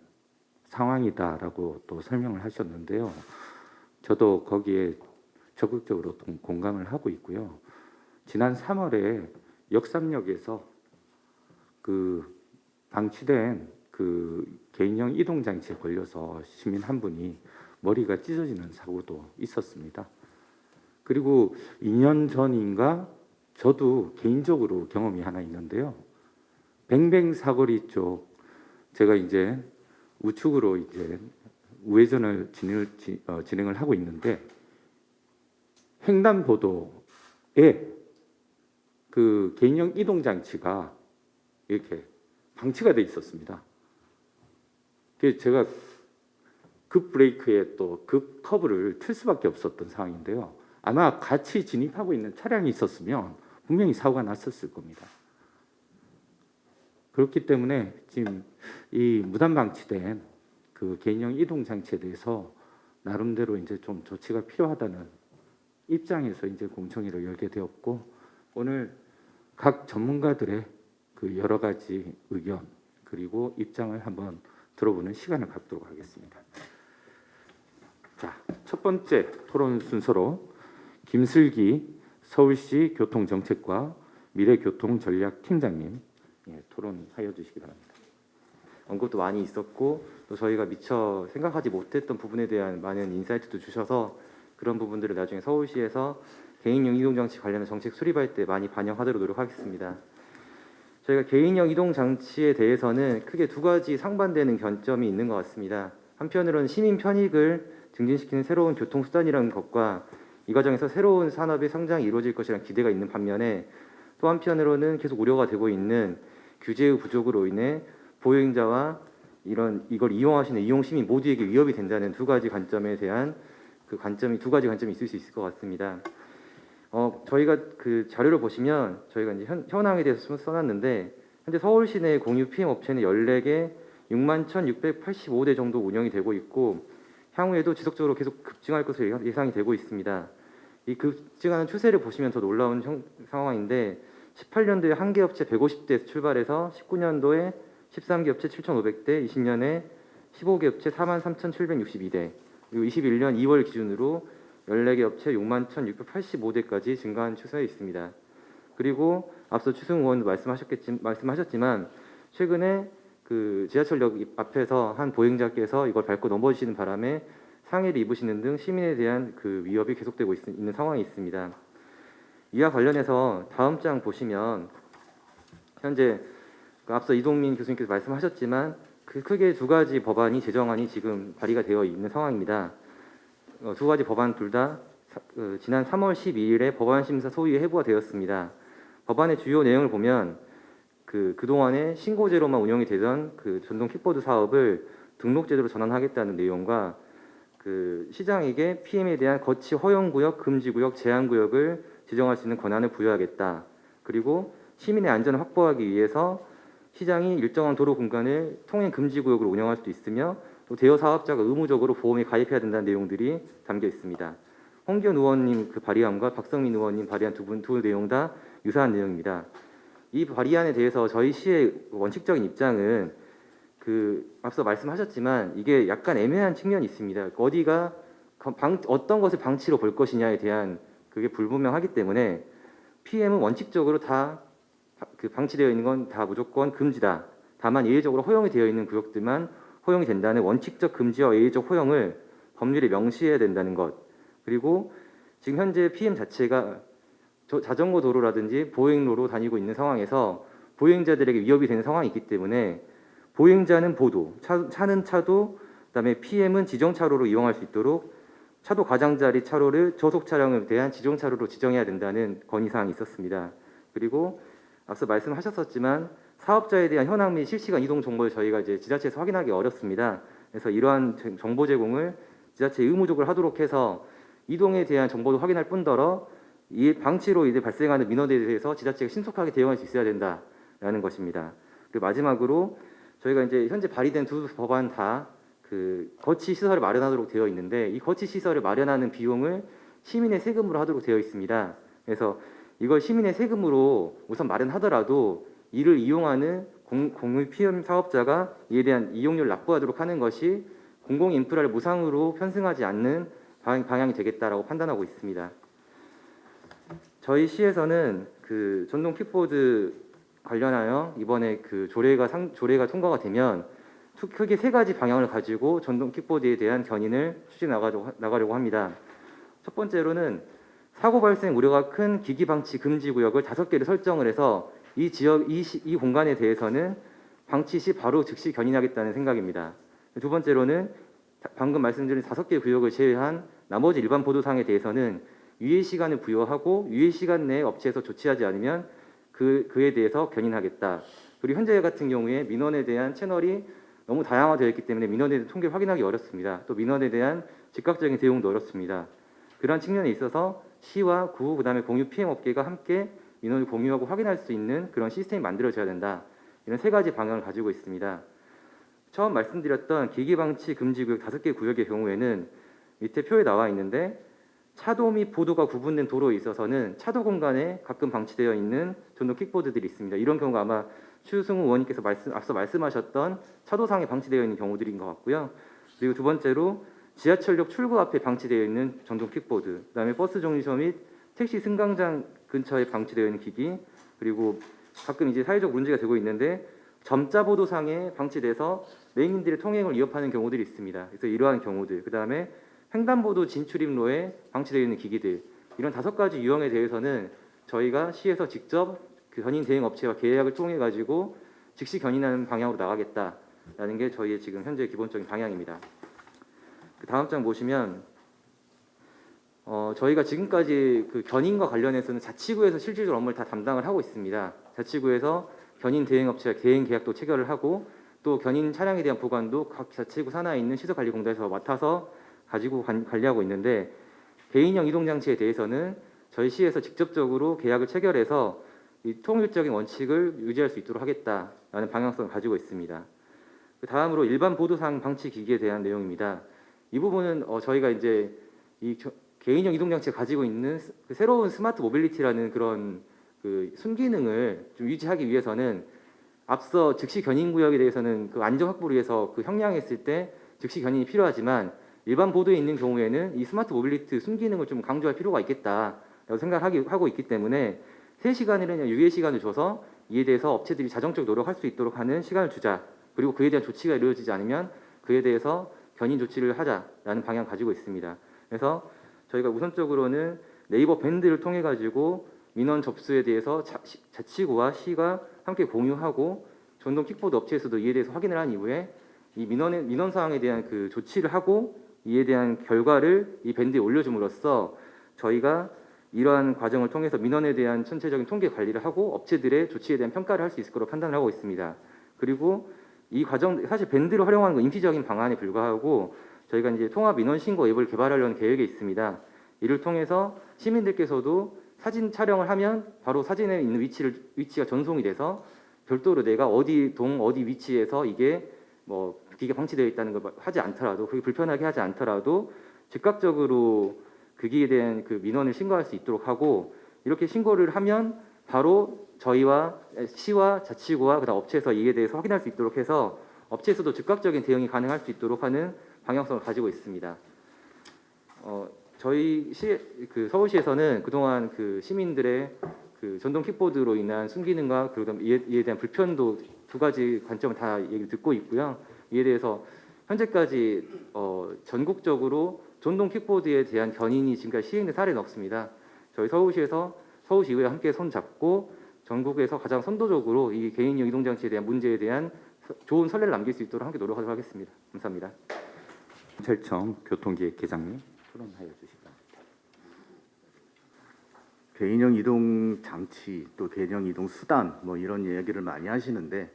[SPEAKER 1] 상황이다라고 또 설명을 하셨는데요. 저도 거기에 적극적으로 공감을 하고 있고요. 지난 3월에 역삼역에서 그 방치된 그 개인형 이동 장치에 걸려서 시민 한 분이 머리가 찢어지는 사고도 있었습니다. 그리고 2년 전인가 저도 개인적으로 경험이 하나 있는데요. 뱅뱅 사거리 쪽 제가 이제 우측으로 이제 우회전을 진행을 하고 있는데 횡단보도에 그 개인형 이동 장치가 이렇게 방치가 돼 있었습니다. 그래서 제가 급 브레이크에 또 급 커브를 틀 수밖에 없었던 상황인데요. 아마 같이 진입하고 있는 차량이 있었으면 분명히 사고가 났었을 겁니다. 그렇기 때문에 지금 이 무단 방치된 그 개인형 이동 장치에 대해서 나름대로 이제 좀 조치가 필요하다는 입장에서 이제 공청회를 열게 되었고 오늘 각 전문가들의 그 여러 가지 의견 그리고 입장을 한번 들어보는 시간을 갖도록 하겠습니다. 자, 첫 번째 토론 순서로 김슬기 서울시 교통정책과 미래교통전략팀장님 토론하여 주시기 바랍니다.
[SPEAKER 5] 언급도 많이 있었고 또 저희가 미처 생각하지 못했던 부분에 대한 많은 인사이트도 주셔서 그런 부분들을 나중에 서울시에서 개인형 이동장치 관련한 정책 수립할 때 많이 반영하도록 노력하겠습니다. 저희가 개인형 이동장치에 대해서는 크게 두 가지 상반되는 견점이 있는 것 같습니다. 한편으로는 시민 편익을 증진시키는 새로운 교통수단이라는 것과 이 과정에서 새로운 산업의 성장이 이루어질 것이라는 기대가 있는 반면에 또 한편으로는 계속 우려가 되고 있는 규제의 부족으로 인해 보행자와 이걸 이용하시는 이용 시민 모두에게 위협이 된다는 두 가지 관점에 대한 두 가지 관점이 있을 수 있을 것 같습니다. 저희가 그 자료를 보시면 저희가 이제 현황에 대해서 써놨는데 현재 서울시 내 공유 PM 업체는 14개 61,685대 정도 운영이 되고 있고 향후에도 지속적으로 계속 급증할 것으로 예상이 되고 있습니다. 이 급증하는 추세를 보시면 더 놀라운 상황인데 18년도에 한 개 업체 150대에서 출발해서 19년도에 13개 업체 7,500대, 20년에 15개 업체 43,762대, 그리고 21년 2월 기준으로 14개 업체 61,685대까지 증가한 추세에 있습니다. 그리고 앞서 추승 의원도 말씀하셨지만 최근에 그 지하철역 앞에서 한 보행자께서 이걸 밟고 넘어지시는 바람에 상해를 입으시는 등 시민에 대한 그 위협이 계속되고 있는 상황이 있습니다. 이와 관련해서 다음 장 보시면 현재 앞서 이동민 교수님께서 말씀하셨지만 크게 두 가지 법안이 제정안이 지금 발의가 되어 있는 상황입니다. 두 가지 법안 둘 다 지난 3월 12일에 법안 심사 소위에 회부가 되었습니다. 법안의 주요 내용을 보면 그동안에 신고제로만 운영이 되던 그 전동 킥보드 사업을 등록제도로 전환하겠다는 내용과 그 시장에게 PM에 대한 거치 허용구역, 금지구역, 제한구역을 지정할 수 있는 권한을 부여하겠다. 그리고 시민의 안전을 확보하기 위해서 시장이 일정한 도로 공간을 통행 금지 구역으로 운영할 수도 있으며 또 대여 사업자가 의무적으로 보험에 가입해야 된다는 내용들이 담겨 있습니다. 홍기현 의원님 그 발의안과 박성민 의원님 발의안 두 내용 다 유사한 내용입니다. 이 발의안에 대해서 저희 시의 원칙적인 입장은 앞서 말씀하셨지만 이게 약간 애매한 측면이 있습니다. 어디가 어떤 것을 방치로 볼 것이냐에 대한 그게 불분명하기 때문에 PM은 원칙적으로 다 방치되어 있는 건 다 무조건 금지다. 다만 예외적으로 허용이 되어 있는 구역들만 허용이 된다는 원칙적 금지와 예외적 허용을 법률에 명시해야 된다는 것. 그리고 지금 현재 PM 자체가 자전거 도로라든지 보행로로 다니고 있는 상황에서 보행자들에게 위협이 되는 상황이 있기 때문에 보행자는 보도, 차는 차도, 그다음에 PM은 지정 차로로 이용할 수 있도록 차도 가장자리 차로를 저속 차량에 대한 지정 차로로 지정해야 된다는 건의사항이 있었습니다. 그리고 앞서 말씀하셨었지만 사업자에 대한 현황 및 실시간 이동 정보를 저희가 이제 지자체에서 확인하기 어렵습니다. 그래서 이러한 정보 제공을 지자체 의무적으로 하도록 해서 이동에 대한 정보도 확인할 뿐더러 이 방치로 이제 발생하는 민원에 대해서 지자체가 신속하게 대응할 수 있어야 된다라는 것입니다. 그리고 마지막으로 저희가 이제 현재 발의된 두 법안 다 거치 시설을 마련하도록 되어 있는데 이 거치 시설을 마련하는 비용을 시민의 세금으로 하도록 되어 있습니다. 그래서 이걸 시민의 세금으로 우선 마련하더라도 이를 이용하는 공유 PM 사업자가 이에 대한 이용료를 납부하도록 하는 것이 공공 인프라를 무상으로 편승하지 않는 방향이 되겠다라고 판단하고 있습니다. 저희 시에서는 전동 킥보드 관련하여 이번에 조례가 통과가 되면 크게 세 가지 방향을 가지고 전동 킥보드에 대한 견인을 추진해 나가려고 합니다. 첫 번째로는 사고 발생 우려가 큰 기기 방치 금지 구역을 5개를 설정을 해서 이 공간에 대해서는 방치 시 바로 즉시 견인하겠다는 생각입니다. 두 번째로는 방금 말씀드린 5개 구역을 제외한 나머지 일반 보도상에 대해서는 유예 시간을 부여하고 유예 시간 내에 업체에서 조치하지 않으면 그에 대해서 견인하겠다. 그리고 현재 같은 경우에 민원에 대한 채널이 너무 다양화되어 있기 때문에 민원에 대한 통계를 확인하기 어렵습니다. 또 민원에 대한 즉각적인 대응도 어렵습니다. 그러한 측면에 있어서 시와 구, 그다음에 공유 PM 업계가 함께 민원을 공유하고 확인할 수 있는 그런 시스템이 만들어져야 된다. 이런 세 가지 방향을 가지고 있습니다. 처음 말씀드렸던 기기방치 금지구역 5개 구역의 경우에는 밑에 표에 나와 있는데 차도 및 보도가 구분된 도로에 있어서는 차도 공간에 가끔 방치되어 있는 전동 킥보드들이 있습니다. 이런 경우가 아마 추승우 의원님께서 앞서 말씀하셨던 차도상에 방치되어 있는 경우들인 것 같고요. 그리고 두 번째로 지하철역 출구 앞에 방치되어 있는 전동 킥보드, 그다음에 버스 정류소 및 택시 승강장 근처에 방치되어 있는 기기, 그리고 가끔 이제 사회적 문제가 되고 있는데 점자 보도상에 방치돼서 매행인들의 통행을 위협하는 경우들이 있습니다. 그래서 이러한 경우들, 그다음에 횡단보도 진출입로에 방치되어 있는 기기들, 이런 5가지 유형에 대해서는 저희가 시에서 직접 견인 대행 업체와 계약을 통해 가지고 즉시 견인하는 방향으로 나가겠다라는 게 저희의 지금 현재 기본적인 방향입니다. 다음 장 보시면 저희가 지금까지 견인과 관련해서는 자치구에서 실질적으로 업무를 다 담당을 하고 있습니다. 자치구에서 견인 대행 업체와 대행 계약도 체결을 하고 또 견인 차량에 대한 보관도 각 자치구 산하에 있는 시설관리공단에서 맡아서 가지고 관리하고 있는데 개인형 이동장치에 대해서는 저희 시에서 직접적으로 계약을 체결해서 이 통일적인 원칙을 유지할 수 있도록 하겠다라는 방향성을 가지고 있습니다. 다음으로 일반 보도상 방치 기기에 대한 내용입니다. 이 부분은 저희가 이제 이 개인형 이동장치가 가지고 있는 새로운 스마트 모빌리티라는 그런 순기능을 좀 유지하기 위해서는 앞서 즉시 견인 구역에 대해서는 안전 확보를 위해서 형량했을 때 즉시 견인이 필요하지만 일반 보도에 있는 경우에는 이 스마트 모빌리티 순기능을 좀 강조할 필요가 있겠다라고 생각하고 있기 때문에 3시간이라는 유예 시간을 줘서 이에 대해서 업체들이 자정적 노력할 수 있도록 하는 시간을 주자. 그리고 그에 대한 조치가 이루어지지 않으면 그에 대해서 견인 조치를 하자라는 방향을 가지고 있습니다. 그래서 저희가 우선적으로는 네이버 밴드를 통해 가지고 민원 접수에 대해서 자치구와 시가 함께 공유하고 전동 킥보드 업체에서도 이에 대해서 확인을 한 이후에 이 민원 사항에 대한 조치를 하고 이에 대한 결과를 이 밴드에 올려줌으로써 저희가 이러한 과정을 통해서 민원에 대한 전체적인 통계 관리를 하고 업체들의 조치에 대한 평가를 할 수 있을 거로 판단을 하고 있습니다. 그리고 이 과정 사실 밴드를 활용하는 건 임시적인 방안에 불과하고 저희가 이제 통합 민원 신고 앱을 개발하려는 계획이 있습니다. 이를 통해서 시민들께서도 사진 촬영을 하면 바로 사진에 있는 위치가 전송이 돼서 별도로 내가 어디 어디 위치에서 이게 뭐 기계 방치되어 있다는 걸 하지 않더라도 그게 불편하게 하지 않더라도 즉각적으로 거기에 대한 그 민원을 신고할 수 있도록 하고 이렇게 신고를 하면 바로 저희와 시와 자치구와 그다음 업체에서 이에 대해서 확인할 수 있도록 해서 업체에서도 즉각적인 대응이 가능할 수 있도록 하는 방향성을 가지고 있습니다. 저희 서울시에서는 그동안 그 시민들의 그 전동 킥보드로 인한 순기능과 그다음 이에 대한 불편도 두 가지 관점을 다 얘기를 듣고 있고요. 이에 대해서 현재까지 전국적으로 전동 킥보드에 대한 견인이 지금까지 시행된 사례는 없습니다. 저희 서울시에서 서울시의회와 함께 손잡고 전국에서 가장 선도적으로 이 개인용 이동장치에 대한 문제에 대한 좋은 선례를 남길 수 있도록 함께 노력하도록 하겠습니다. 감사합니다.
[SPEAKER 1] 경찰청 교통기획계장님 토론하여 주시기 바랍니다.
[SPEAKER 6] 개인형 이동 장치 또 개인형 이동 수단 뭐 이런 얘기를 많이 하시는데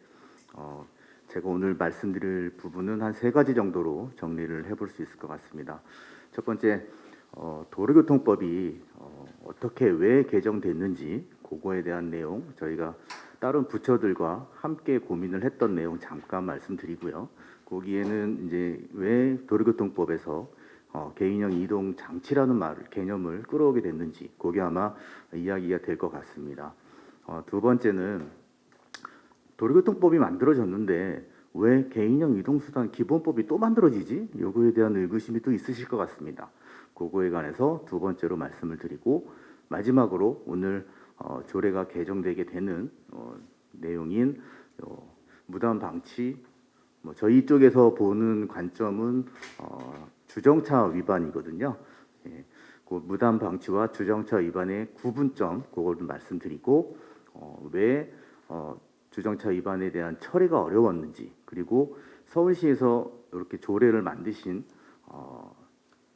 [SPEAKER 6] 제가 오늘 말씀드릴 부분은 한 세 가지 정도로 정리를 해볼 수 있을 것 같습니다. 첫 번째 도로교통법이 어떻게 왜 개정됐는지 그거에 대한 내용 저희가 다른 부처들과 함께 고민을 했던 내용 잠깐 말씀드리고요. 거기에는 이제 왜 도로교통법에서 개인형 이동 장치라는 개념을 끌어오게 됐는지 그게 아마 이야기가 될 것 같습니다. 두 번째는 도로교통법이 만들어졌는데 왜 개인형 이동수단 기본법이 또 만들어지지? 요거에 대한 의구심이 또 있으실 것 같습니다. 그거에 관해서 두 번째로 말씀을 드리고 마지막으로 오늘 조례가 개정되게 되는 내용인 무단 방치 저희 쪽에서 보는 관점은 주정차 위반이거든요. 예, 그 무단 방치와 주정차 위반의 구분점 그걸 좀 말씀드리고 왜 주정차 위반에 대한 처리가 어려웠는지 그리고 서울시에서 이렇게 조례를 만드신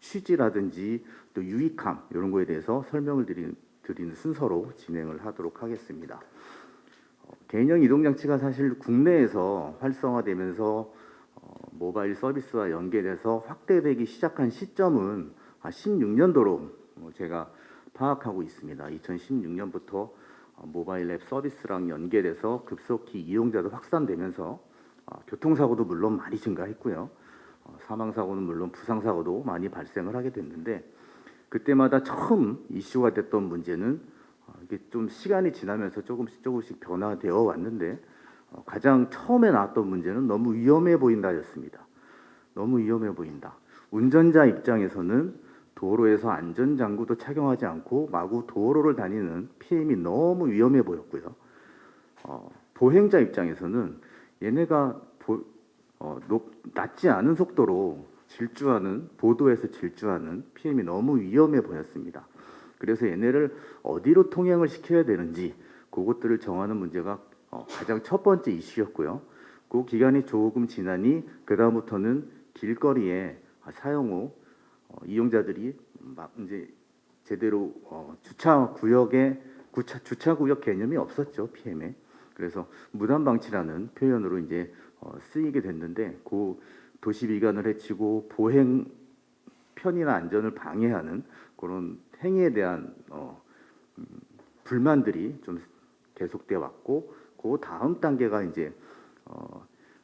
[SPEAKER 6] 취지라든지 또 유익함 이런 거에 대해서 설명을 드리는 순서로 진행을 하도록 하겠습니다. 개인형 이동장치가 사실 국내에서 활성화되면서 모바일 서비스와 연계돼서 확대되기 시작한 시점은 16년도로 제가 파악하고 있습니다. 2016년부터 모바일 앱 서비스랑 연계돼서 급속히 이용자도 확산되면서 교통사고도 물론 많이 증가했고요. 사망사고는 물론 부상사고도 많이 발생을 하게 됐는데 그때마다 처음 이슈가 됐던 문제는 이게 좀 시간이 지나면서 조금씩 변화되어 왔는데 가장 처음에 나왔던 문제는 너무 위험해 보인다였습니다. 너무 위험해 보인다. 운전자 입장에서는 도로에서 안전장구도 착용하지 않고 마구 도로를 다니는 PM이 너무 위험해 보였고요. 보행자 입장에서는 얘네가 낮지 않은 속도로 보도에서 질주하는 PM이 너무 위험해 보였습니다. 그래서 얘네를 어디로 통행을 시켜야 되는지 그것들을 정하는 문제가 가장 첫 번째 이슈였고요. 그 기간이 조금 지나니 그 다음부터는 길거리에 사용 후 이용자들이 이제 제대로 주차구역 개념이 없었죠, PM에. 그래서 무단 방치라는 표현으로 이제 쓰이게 됐는데 그 도시 미관을 해치고 보행 편의나 안전을 방해하는 그런 행위에 대한 불만들이 좀 계속되어 왔고 그 다음 단계가 이제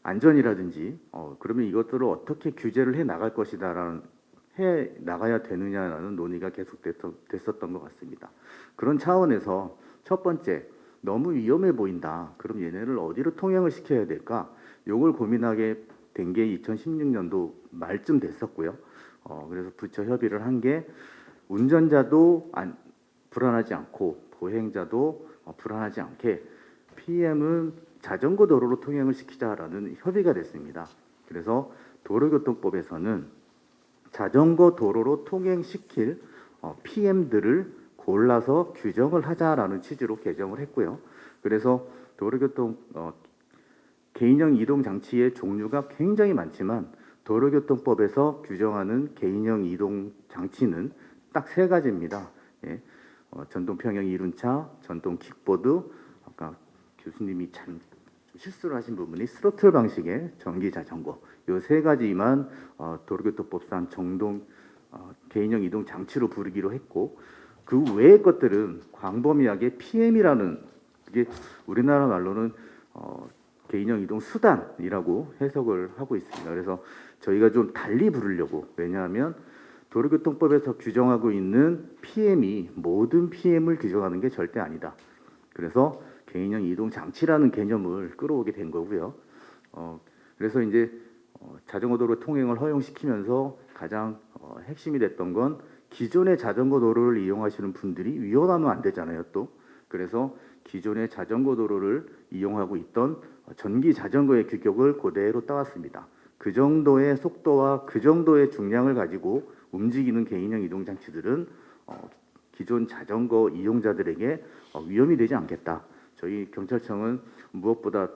[SPEAKER 6] 안전이라든지 그러면 이것들을 어떻게 규제를 해 나가야 되느냐라는 논의가 계속됐었던 것 같습니다. 그런 차원에서 첫 번째 너무 위험해 보인다. 그럼 얘네를 어디로 통행을 시켜야 될까? 요걸 고민하게 된 게 2016년도 말쯤 됐었고요. 그래서 부처 협의를 한 게 운전자도 불안하지 않고 보행자도 불안하지 않게 PM은 자전거 도로로 통행을 시키자라는 협의가 됐습니다. 그래서 도로교통법에서는 자전거 도로로 통행시킬 PM들을 골라서 규정을 하자라는 취지로 개정을 했고요. 그래서 개인형 이동 장치의 종류가 굉장히 많지만 도로교통법에서 규정하는 개인형 이동 장치는 딱 세 가지입니다. 예. 전동 평형 이륜차, 전동 킥보드, 아까 교수님이 참 실수를 하신 부분이 스로틀 방식의 전기 자전거 이 세 가지만 도로교통법상 개인형 이동 장치로 부르기로 했고 그 외의 것들은 광범위하게 PM이라는, 이게 우리나라 말로는 개인형 이동 수단이라고 해석을 하고 있습니다. 그래서 저희가 좀 달리 부르려고, 왜냐하면 도로교통법에서 규정하고 있는 PM이 모든 PM을 규정하는 게 절대 아니다. 그래서 개인형 이동 장치라는 개념을 끌어오게 된 거고요. 그래서 이제 자전거 도로 통행을 허용시키면서 가장 핵심이 됐던 건 기존의 자전거 도로를 이용하시는 분들이 위험하면 안 되잖아요, 또. 그래서 기존의 자전거 도로를 이용하고 있던 전기 자전거의 규격을 그대로 따왔습니다. 그 정도의 속도와 그 정도의 중량을 가지고 움직이는 개인형 이동 장치들은 기존 자전거 이용자들에게 위험이 되지 않겠다. 저희 경찰청은 무엇보다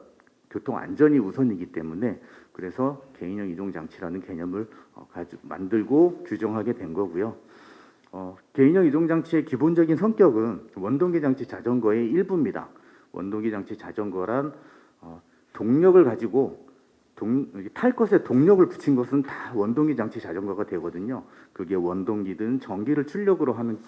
[SPEAKER 6] 교통 안전이 우선이기 때문에 그래서 개인형 이동 장치라는 개념을 만들고 규정하게 된 거고요. 개인형 이동 장치의 기본적인 성격은 원동기 장치 자전거의 일부입니다. 원동기 장치 자전거란 동력을 가지고 탈 것에 동력을 붙인 것은 다 원동기 장치 자전거가 되거든요. 그게 원동기든 전기를 출력으로 하는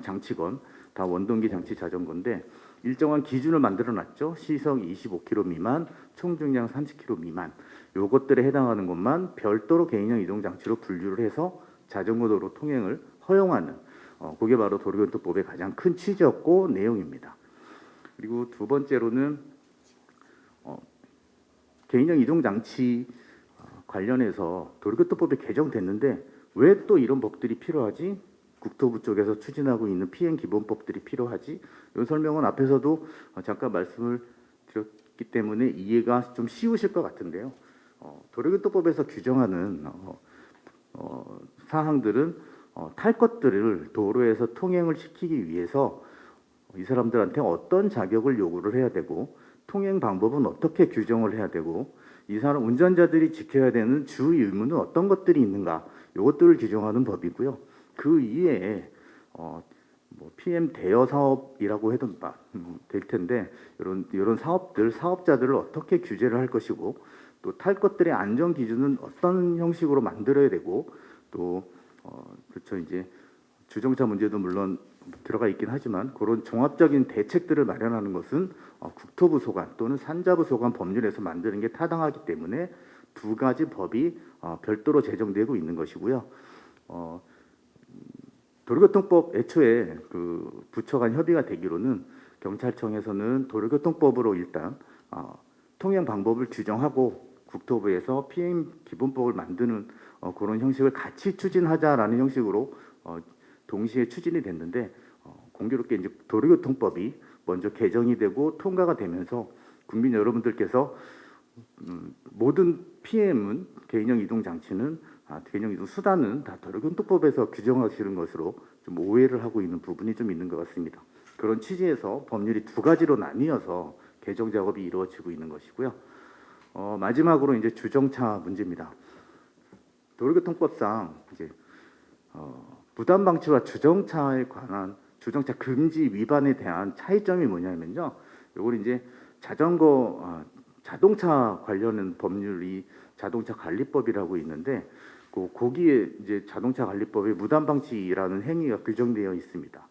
[SPEAKER 6] 장치건 다 원동기 장치 자전거인데 일정한 기준을 만들어 놨죠. 시속 25km 미만, 총 중량 30km 미만. 요것들에 해당하는 것만 별도로 개인형 이동 장치로 분류를 해서 자전거 도로 통행을 허용하는 그게 바로 도로교통법의 가장 큰 취지였고 내용입니다. 그리고 두 번째로는 개인형 이동 장치 관련해서 도로교통법이 개정됐는데 왜 또 이런 법들이 필요하지? 국토부 쪽에서 추진하고 있는 PM 기본법들이 필요하지? 이 설명은 앞에서도 잠깐 말씀을 드렸기 때문에 이해가 좀 쉬우실 것 같은데요. 도로교통법에서 규정하는 사항들은 탈 것들을 도로에서 통행을 시키기 위해서 이 사람들한테 어떤 자격을 요구를 해야 되고 통행 방법은 어떻게 규정을 해야 되고 이 사람 운전자들이 지켜야 되는 주의 의무는 어떤 것들이 있는가 이것들을 규정하는 법이고요. 그 이외에 PM 대여 사업이라고 해도 될 텐데 이런 사업자들을 어떻게 규제를 할 것이고 또 탈 것들의 안전 기준은 어떤 형식으로 만들어야 되고 또 그렇죠 이제 주정차 문제도 물론 들어가 있긴 하지만 그런 종합적인 대책들을 마련하는 것은 국토부 소관 또는 산자부 소관 법률에서 만드는 게 타당하기 때문에 두 가지 법이 별도로 제정되고 있는 것이고요. 도로교통법 애초에 그 부처 간 협의가 되기로는 경찰청에서는 도로교통법으로 일단 통행 방법을 규정하고 국토부에서 PM 기본법을 만드는 그런 형식을 같이 추진하자라는 형식으로 동시에 추진이 됐는데 공교롭게 이제 도로교통법이 먼저 개정이 되고 통과가 되면서 국민 여러분들께서 모든 PM은 개인형 이동 장치는 개인형 이동 수단은 다 도로교통법에서 규정하시는 것으로 좀 오해를 하고 있는 부분이 좀 있는 것 같습니다. 그런 취지에서 법률이 두 가지로 나뉘어서 개정 작업이 이루어지고 있는 것이고요. 마지막으로 이제 주정차 문제입니다. 도로교통법상 이제 무단 방치와 주정차에 관한 주정차 금지 위반에 대한 차이점이 뭐냐면요. 요걸 이제 자동차 관련된 법률이 자동차 관리법이라고 있는데 거기에 이제 자동차 관리법에 무단 방치라는 행위가 규정되어 있습니다.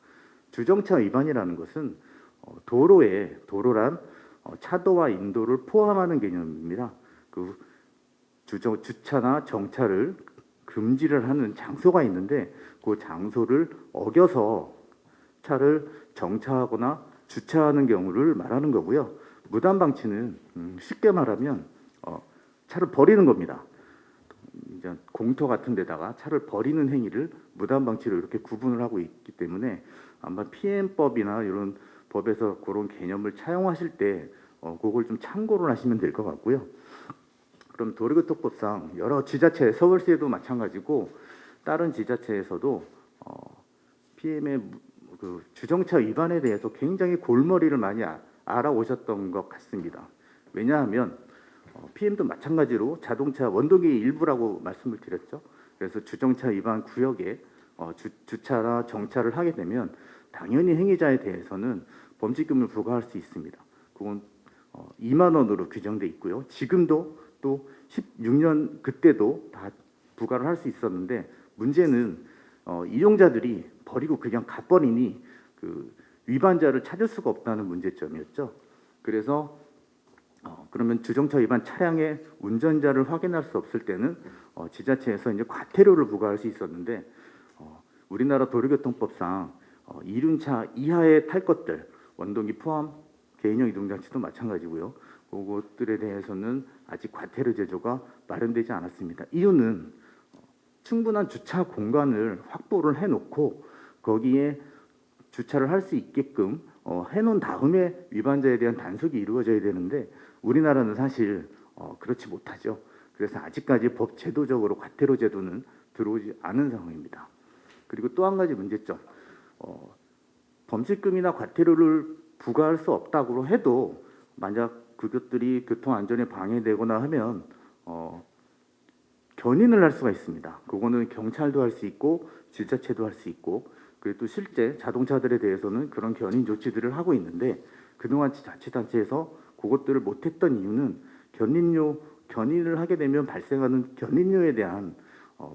[SPEAKER 6] 주정차 위반이라는 것은 도로란 차도와 인도를 포함하는 개념입니다. 그 주차나 정차를 금지를 하는 장소가 있는데 그 장소를 어겨서 차를 정차하거나 주차하는 경우를 말하는 거고요. 무단 방치는 쉽게 말하면 차를 버리는 겁니다. 이제 공터 같은 데다가 차를 버리는 행위를 무단 방치로 이렇게 구분을 하고 있기 때문에 아마 PM법이나 이런 법에서 그런 개념을 차용하실 때 그걸 좀 참고를 하시면 될 것 같고요. 그럼 도로교통법상 여러 지자체, 서울시에도 마찬가지고 다른 지자체에서도 PM의 그 주정차 위반에 대해서 굉장히 골머리를 많이 알아오셨던 것 같습니다. 왜냐하면 PM도 마찬가지로 자동차 원동기의 일부라고 말씀을 드렸죠. 그래서 주정차 위반 구역에 주차나 정차를 하게 되면 당연히 행위자에 대해서는 범칙금을 부과할 수 있습니다. 그건 2만 원으로 규정돼 있고요. 지금도 또 16년 그때도 다 부과를 할 수 있었는데 문제는 이용자들이 버리고 그냥 가버리니 그 위반자를 찾을 수가 없다는 문제점이었죠. 그래서 그러면 주정차 위반 차량의 운전자를 확인할 수 없을 때는 지자체에서 이제 과태료를 부과할 수 있었는데 우리나라 도로교통법상 이륜차 이하의 탈 것들 원동기 포함 개인용 이동장치도 마찬가지고요. 그것들에 대해서는 아직 과태료 제도가 마련되지 않았습니다. 이유는 충분한 주차 공간을 확보를 해놓고 거기에 주차를 할 수 있게끔 해놓은 다음에 위반자에 대한 단속이 이루어져야 되는데 우리나라는 사실 그렇지 못하죠. 그래서 아직까지 법 제도적으로 과태료 제도는 들어오지 않은 상황입니다. 그리고 또 한 가지 문제점, 범칙금이나 과태료를 부과할 수 없다고 해도 만약 그것들이 교통 안전에 방해되거나 하면 견인을 할 수가 있습니다. 그거는 경찰도 할 수 있고 지자체도 할 수 있고 그리고 또 실제 자동차들에 대해서는 그런 견인 조치들을 하고 있는데 그동안 자치단체에서 그것들을 못했던 이유는 견인을 하게 되면 발생하는 견인료에 대한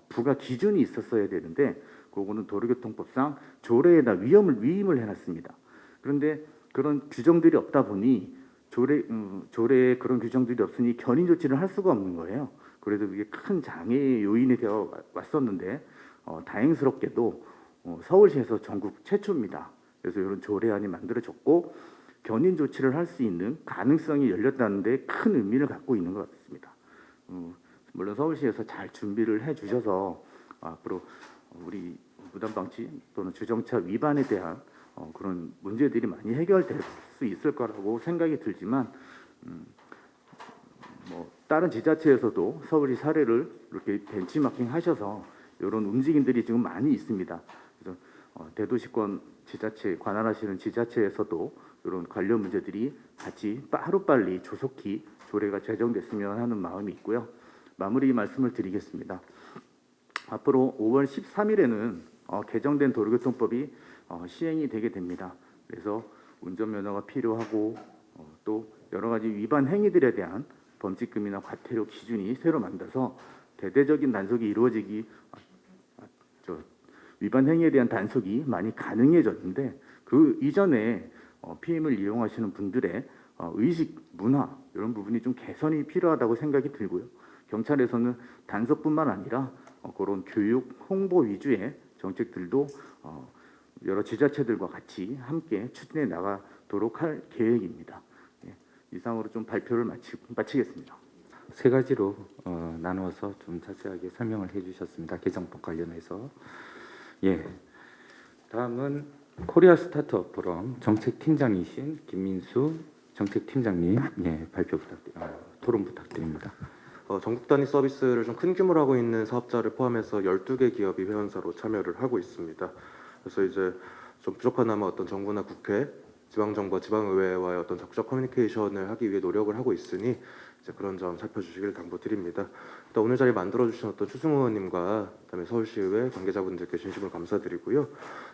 [SPEAKER 6] 부과 기준이 있었어야 되는데 그거는 도로교통법상 조례에다 위임을 해놨습니다. 그런데 그런 규정들이 없다 보니 조례에 그런 규정들이 없으니 견인 조치를 할 수가 없는 거예요. 그래도 그게 큰 장애의 요인이 되어 왔었는데 다행스럽게도 서울시에서 전국 최초입니다. 그래서 이런 조례안이 만들어졌고 견인 조치를 할 수 있는 가능성이 열렸다는 데 큰 의미를 갖고 있는 것 같습니다. 물론 서울시에서 잘 준비를 해주셔서 앞으로 우리 무단방치 또는 주정차 위반에 대한 그런 문제들이 많이 해결될 수 있을 거라고 생각이 들지만 다른 지자체에서도 서울시 사례를 이렇게 벤치마킹 하셔서 이런 움직임들이 지금 많이 있습니다. 그래서 대도시권 지자체 관할하시는 지자체에서도 이런 관련 문제들이 같이 하루빨리 조속히 조례가 제정됐으면 하는 마음이 있고요. 마무리 말씀을 드리겠습니다. 앞으로 5월 13일에는 개정된 도로교통법이 시행이 되게 됩니다. 그래서 운전면허가 필요하고 또 여러 가지 위반 행위들에 대한 범칙금이나 과태료 기준이 새로 만들어서 대대적인 단속이 이루어지기 위반 행위에 대한 단속이 많이 가능해졌는데 그 이전에 PM을 이용하시는 분들의 의식, 문화 이런 부분이 좀 개선이 필요하다고 생각이 들고요. 경찰에서는 단속뿐만 아니라 그런 교육, 홍보 위주의 정책들도 여러 지자체들과 같이 함께 추진해 나가도록 할 계획입니다. 이상으로 좀 발표를 마치겠습니다.
[SPEAKER 1] 세 가지로 나누어서 좀 자세하게 설명을 해주셨습니다. 개정법 관련해서. 예. 다음은 코리아 스타트업 포럼 정책팀장이신 김민수 정책팀장님, 예, 토론 부탁드립니다.
[SPEAKER 7] 전국 단위 서비스를 좀 큰 규모로 하고 있는 사업자를 포함해서 12개 기업이 회원사로 참여를 하고 있습니다. 그래서 이제 좀 부족하나마 어떤 정부나 국회, 지방정부와 지방의회와의 어떤 적극적 커뮤니케이션을 하기 위해 노력을 하고 있으니 이제 그런 점 살펴주시길 당부드립니다. 일단 오늘 자리 만들어주신 어떤 추승호 의원님과 그다음에 서울시의회 관계자분들께 진심으로 감사드리고요.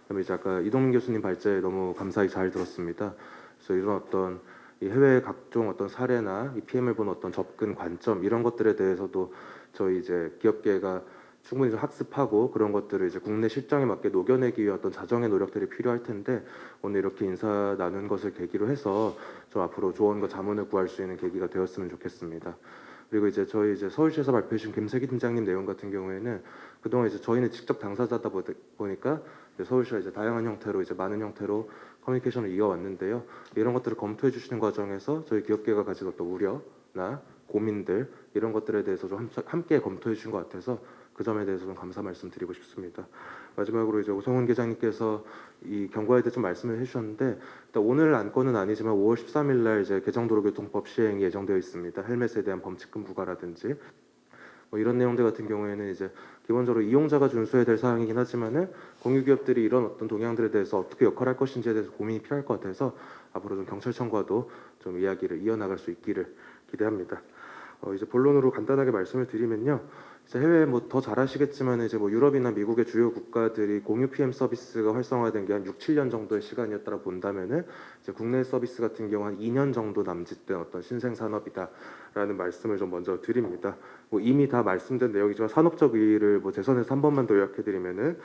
[SPEAKER 7] 그다음에 이제 아까 이동민 교수님 발제 너무 감사히 잘 들었습니다. 그래서 이런 어떤 이 해외 각종 어떤 사례나 이 PM을 보는 어떤 접근 관점 이런 것들에 대해서도 저희 이제 기업계가 충분히 좀 학습하고 그런 것들을 이제 국내 실정에 맞게 녹여내기 위한 어떤 자정의 노력들이 필요할 텐데 오늘 이렇게 인사 나눈 것을 계기로 해서 좀 앞으로 조언과 자문을 구할 수 있는 계기가 되었으면 좋겠습니다. 그리고 이제 저희 이제 서울시에서 발표해 주신 김세기 팀장님 내용 같은 경우에는 그동안 이제 저희는 직접 당사자다 보니까 이제 서울시가 이제 다양한 형태로 이제 많은 형태로 커뮤니케이션을 이어왔는데요. 이런 것들을 검토해 주시는 과정에서 저희 기업계가 가진 어떤 우려나 고민들 이런 것들에 대해서 좀 함께 검토해 주신 것 같아서 그 점에 대해서 좀 감사 말씀드리고 싶습니다. 마지막으로 이제 오성훈 계장님께서 이 경과에 대해 좀 말씀을 해주셨는데 일단 오늘 안건은 아니지만 5월 13일 날 이제 개정도로교통법 시행이 예정되어 있습니다. 헬멧에 대한 범칙금 부과라든지 뭐 이런 내용들 같은 경우에는 이제 기본적으로 이용자가 준수해야 될 사항이긴 하지만은 공유기업들이 이런 어떤 동향들에 대해서 어떻게 역할할 것인지에 대해서 고민이 필요할 것 같아서 앞으로 좀 경찰청과도 좀 이야기를 이어나갈 수 있기를 기대합니다. 이제 본론으로 간단하게 말씀을 드리면요. 이제 해외 뭐 더 잘 아시겠지만 이제 뭐 유럽이나 미국의 주요 국가들이 공유 PM 서비스가 활성화된 게 한 6, 7년 정도의 시간이었다라 본다면은 이제 국내 서비스 같은 경우 한 2년 정도 남짓된 어떤 신생 산업이다라는 말씀을 좀 먼저 드립니다. 뭐 이미 다 말씀된 내용이지만 산업적 의의를 뭐 재선에서 한 번만 더 요약해드리면은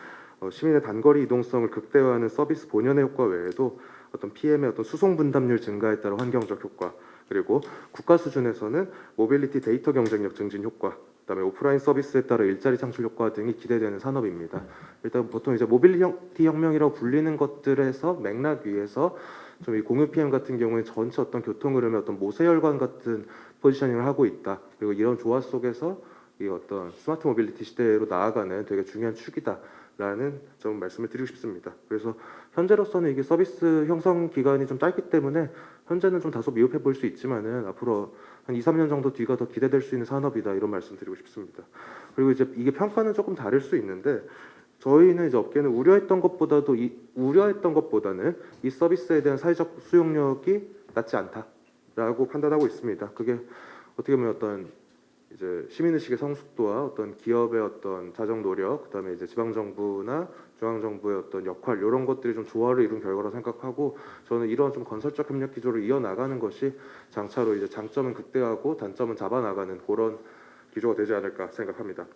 [SPEAKER 7] 시민의 단거리 이동성을 극대화하는 서비스 본연의 효과 외에도 어떤 PM의 어떤 수송 분담률 증가에 따른 환경적 효과, 그리고 국가 수준에서는 모빌리티 데이터 경쟁력 증진 효과, 그다음에 오프라인 서비스에 따라 일자리 창출 효과 등이 기대되는 산업입니다. 일단 보통 이제 모빌리티 혁명이라고 불리는 것들에서 맥락 위에서 좀 이 공유 PM 같은 경우에 전체 어떤 교통 흐름의 어떤 모세혈관 같은 포지셔닝을 하고 있다. 그리고 이런 조화 속에서 이 어떤 스마트 모빌리티 시대로 나아가는 되게 중요한 축이다라는 점 말씀을 드리고 싶습니다. 그래서 현재로서는 이게 서비스 형성 기간이 좀 짧기 때문에 현재는 좀 다소 미흡해 보일 수 있지만은 앞으로 한 2, 3년 정도 뒤가 더 기대될 수 있는 산업이다 이런 말씀 드리고 싶습니다. 그리고 이제 이게 평가는 조금 다를 수 있는데 저희는 이제 업계는 우려했던 것보다는 이 서비스에 대한 사회적 수용력이 낮지 않다라고 판단하고 있습니다. 그게 어떻게 보면 어떤 이제 시민의식의 성숙도와 어떤 기업의 어떤 자정 노력, 그다음에 이제 지방 정부나 중앙 정부의 어떤 역할 이런 것들이 좀 조화를 이룬 결과라 생각하고 저는 이런 좀 건설적 협력 기조를 이어 나가는 것이 장차로 이제 장점은 극대화하고 단점은 잡아 나가는 그런 기조가 되지 않을까 생각합니다.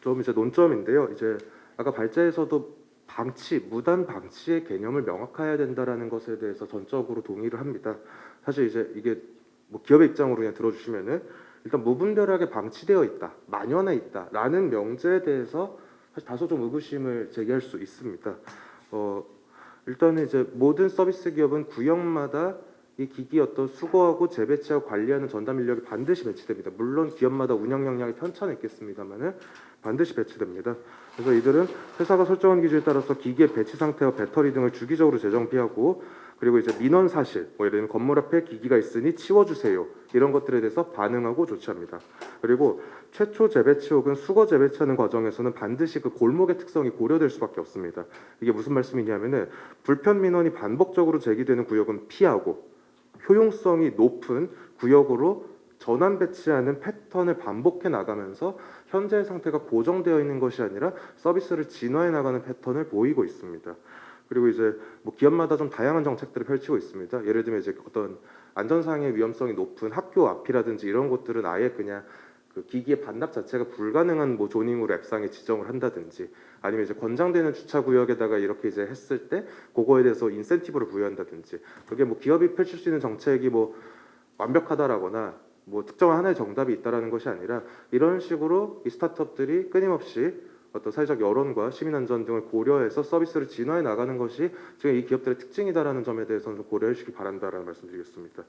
[SPEAKER 7] 좀 이제 논점인데요. 이제 아까 발제에서도 무단 방치의 개념을 명확화해야 된다라는 것에 대해서 전적으로 동의를 합니다. 사실 이제 이게 뭐 기업의 입장으로 그냥 들어주시면은 일단 무분별하게 방치되어 있다, 만연해 있다라는 명제에 대해서 사실 다소 좀 의구심을 제기할 수 있습니다. 일단은 이제 모든 서비스 기업은 구역마다 이 기기 어떤 수거하고 재배치하고 관리하는 전담 인력이 반드시 배치됩니다. 물론 기업마다 운영 역량이 편차는 있겠습니다만은 반드시 배치됩니다. 그래서 이들은 회사가 설정한 기준에 따라서 기기의 배치 상태와 배터리 등을 주기적으로 재정비하고 그리고 이제 민원 사실, 뭐 예를 들면 건물 앞에 기기가 있으니 치워주세요 이런 것들에 대해서 반응하고 조치합니다. 그리고 최초 재배치 혹은 수거 재배치하는 과정에서는 반드시 그 골목의 특성이 고려될 수밖에 없습니다. 이게 무슨 말씀이냐면은 불편 민원이 반복적으로 제기되는 구역은 피하고 효용성이 높은 구역으로 전환 배치하는 패턴을 반복해 나가면서 현재의 상태가 고정되어 있는 것이 아니라 서비스를 진화해 나가는 패턴을 보이고 있습니다. 그리고 이제 뭐 기업마다 좀 다양한 정책들을 펼치고 있습니다. 예를 들면 이제 어떤 안전상의 위험성이 높은 학교 앞이라든지 이런 곳들은 아예 그냥 그 기기의 반납 자체가 불가능한 뭐 조닝으로 앱상에 지정을 한다든지 아니면 이제 권장되는 주차 구역에다가 이렇게 이제 했을 때 그거에 대해서 인센티브를 부여한다든지 그게 뭐 기업이 펼칠 수 있는 정책이 뭐 완벽하다라거나 뭐 특정한 하나의 정답이 있다라는 것이 아니라 이런 식으로 이 스타트업들이 끊임없이 어떤 사회적 여론과 시민 안전 등을 고려해서 서비스를 진화해 나가는 것이 지금 이 기업들의 특징이다라는 점에 대해서는 좀 고려해 주시기 바란다라는 말씀드리겠습니다.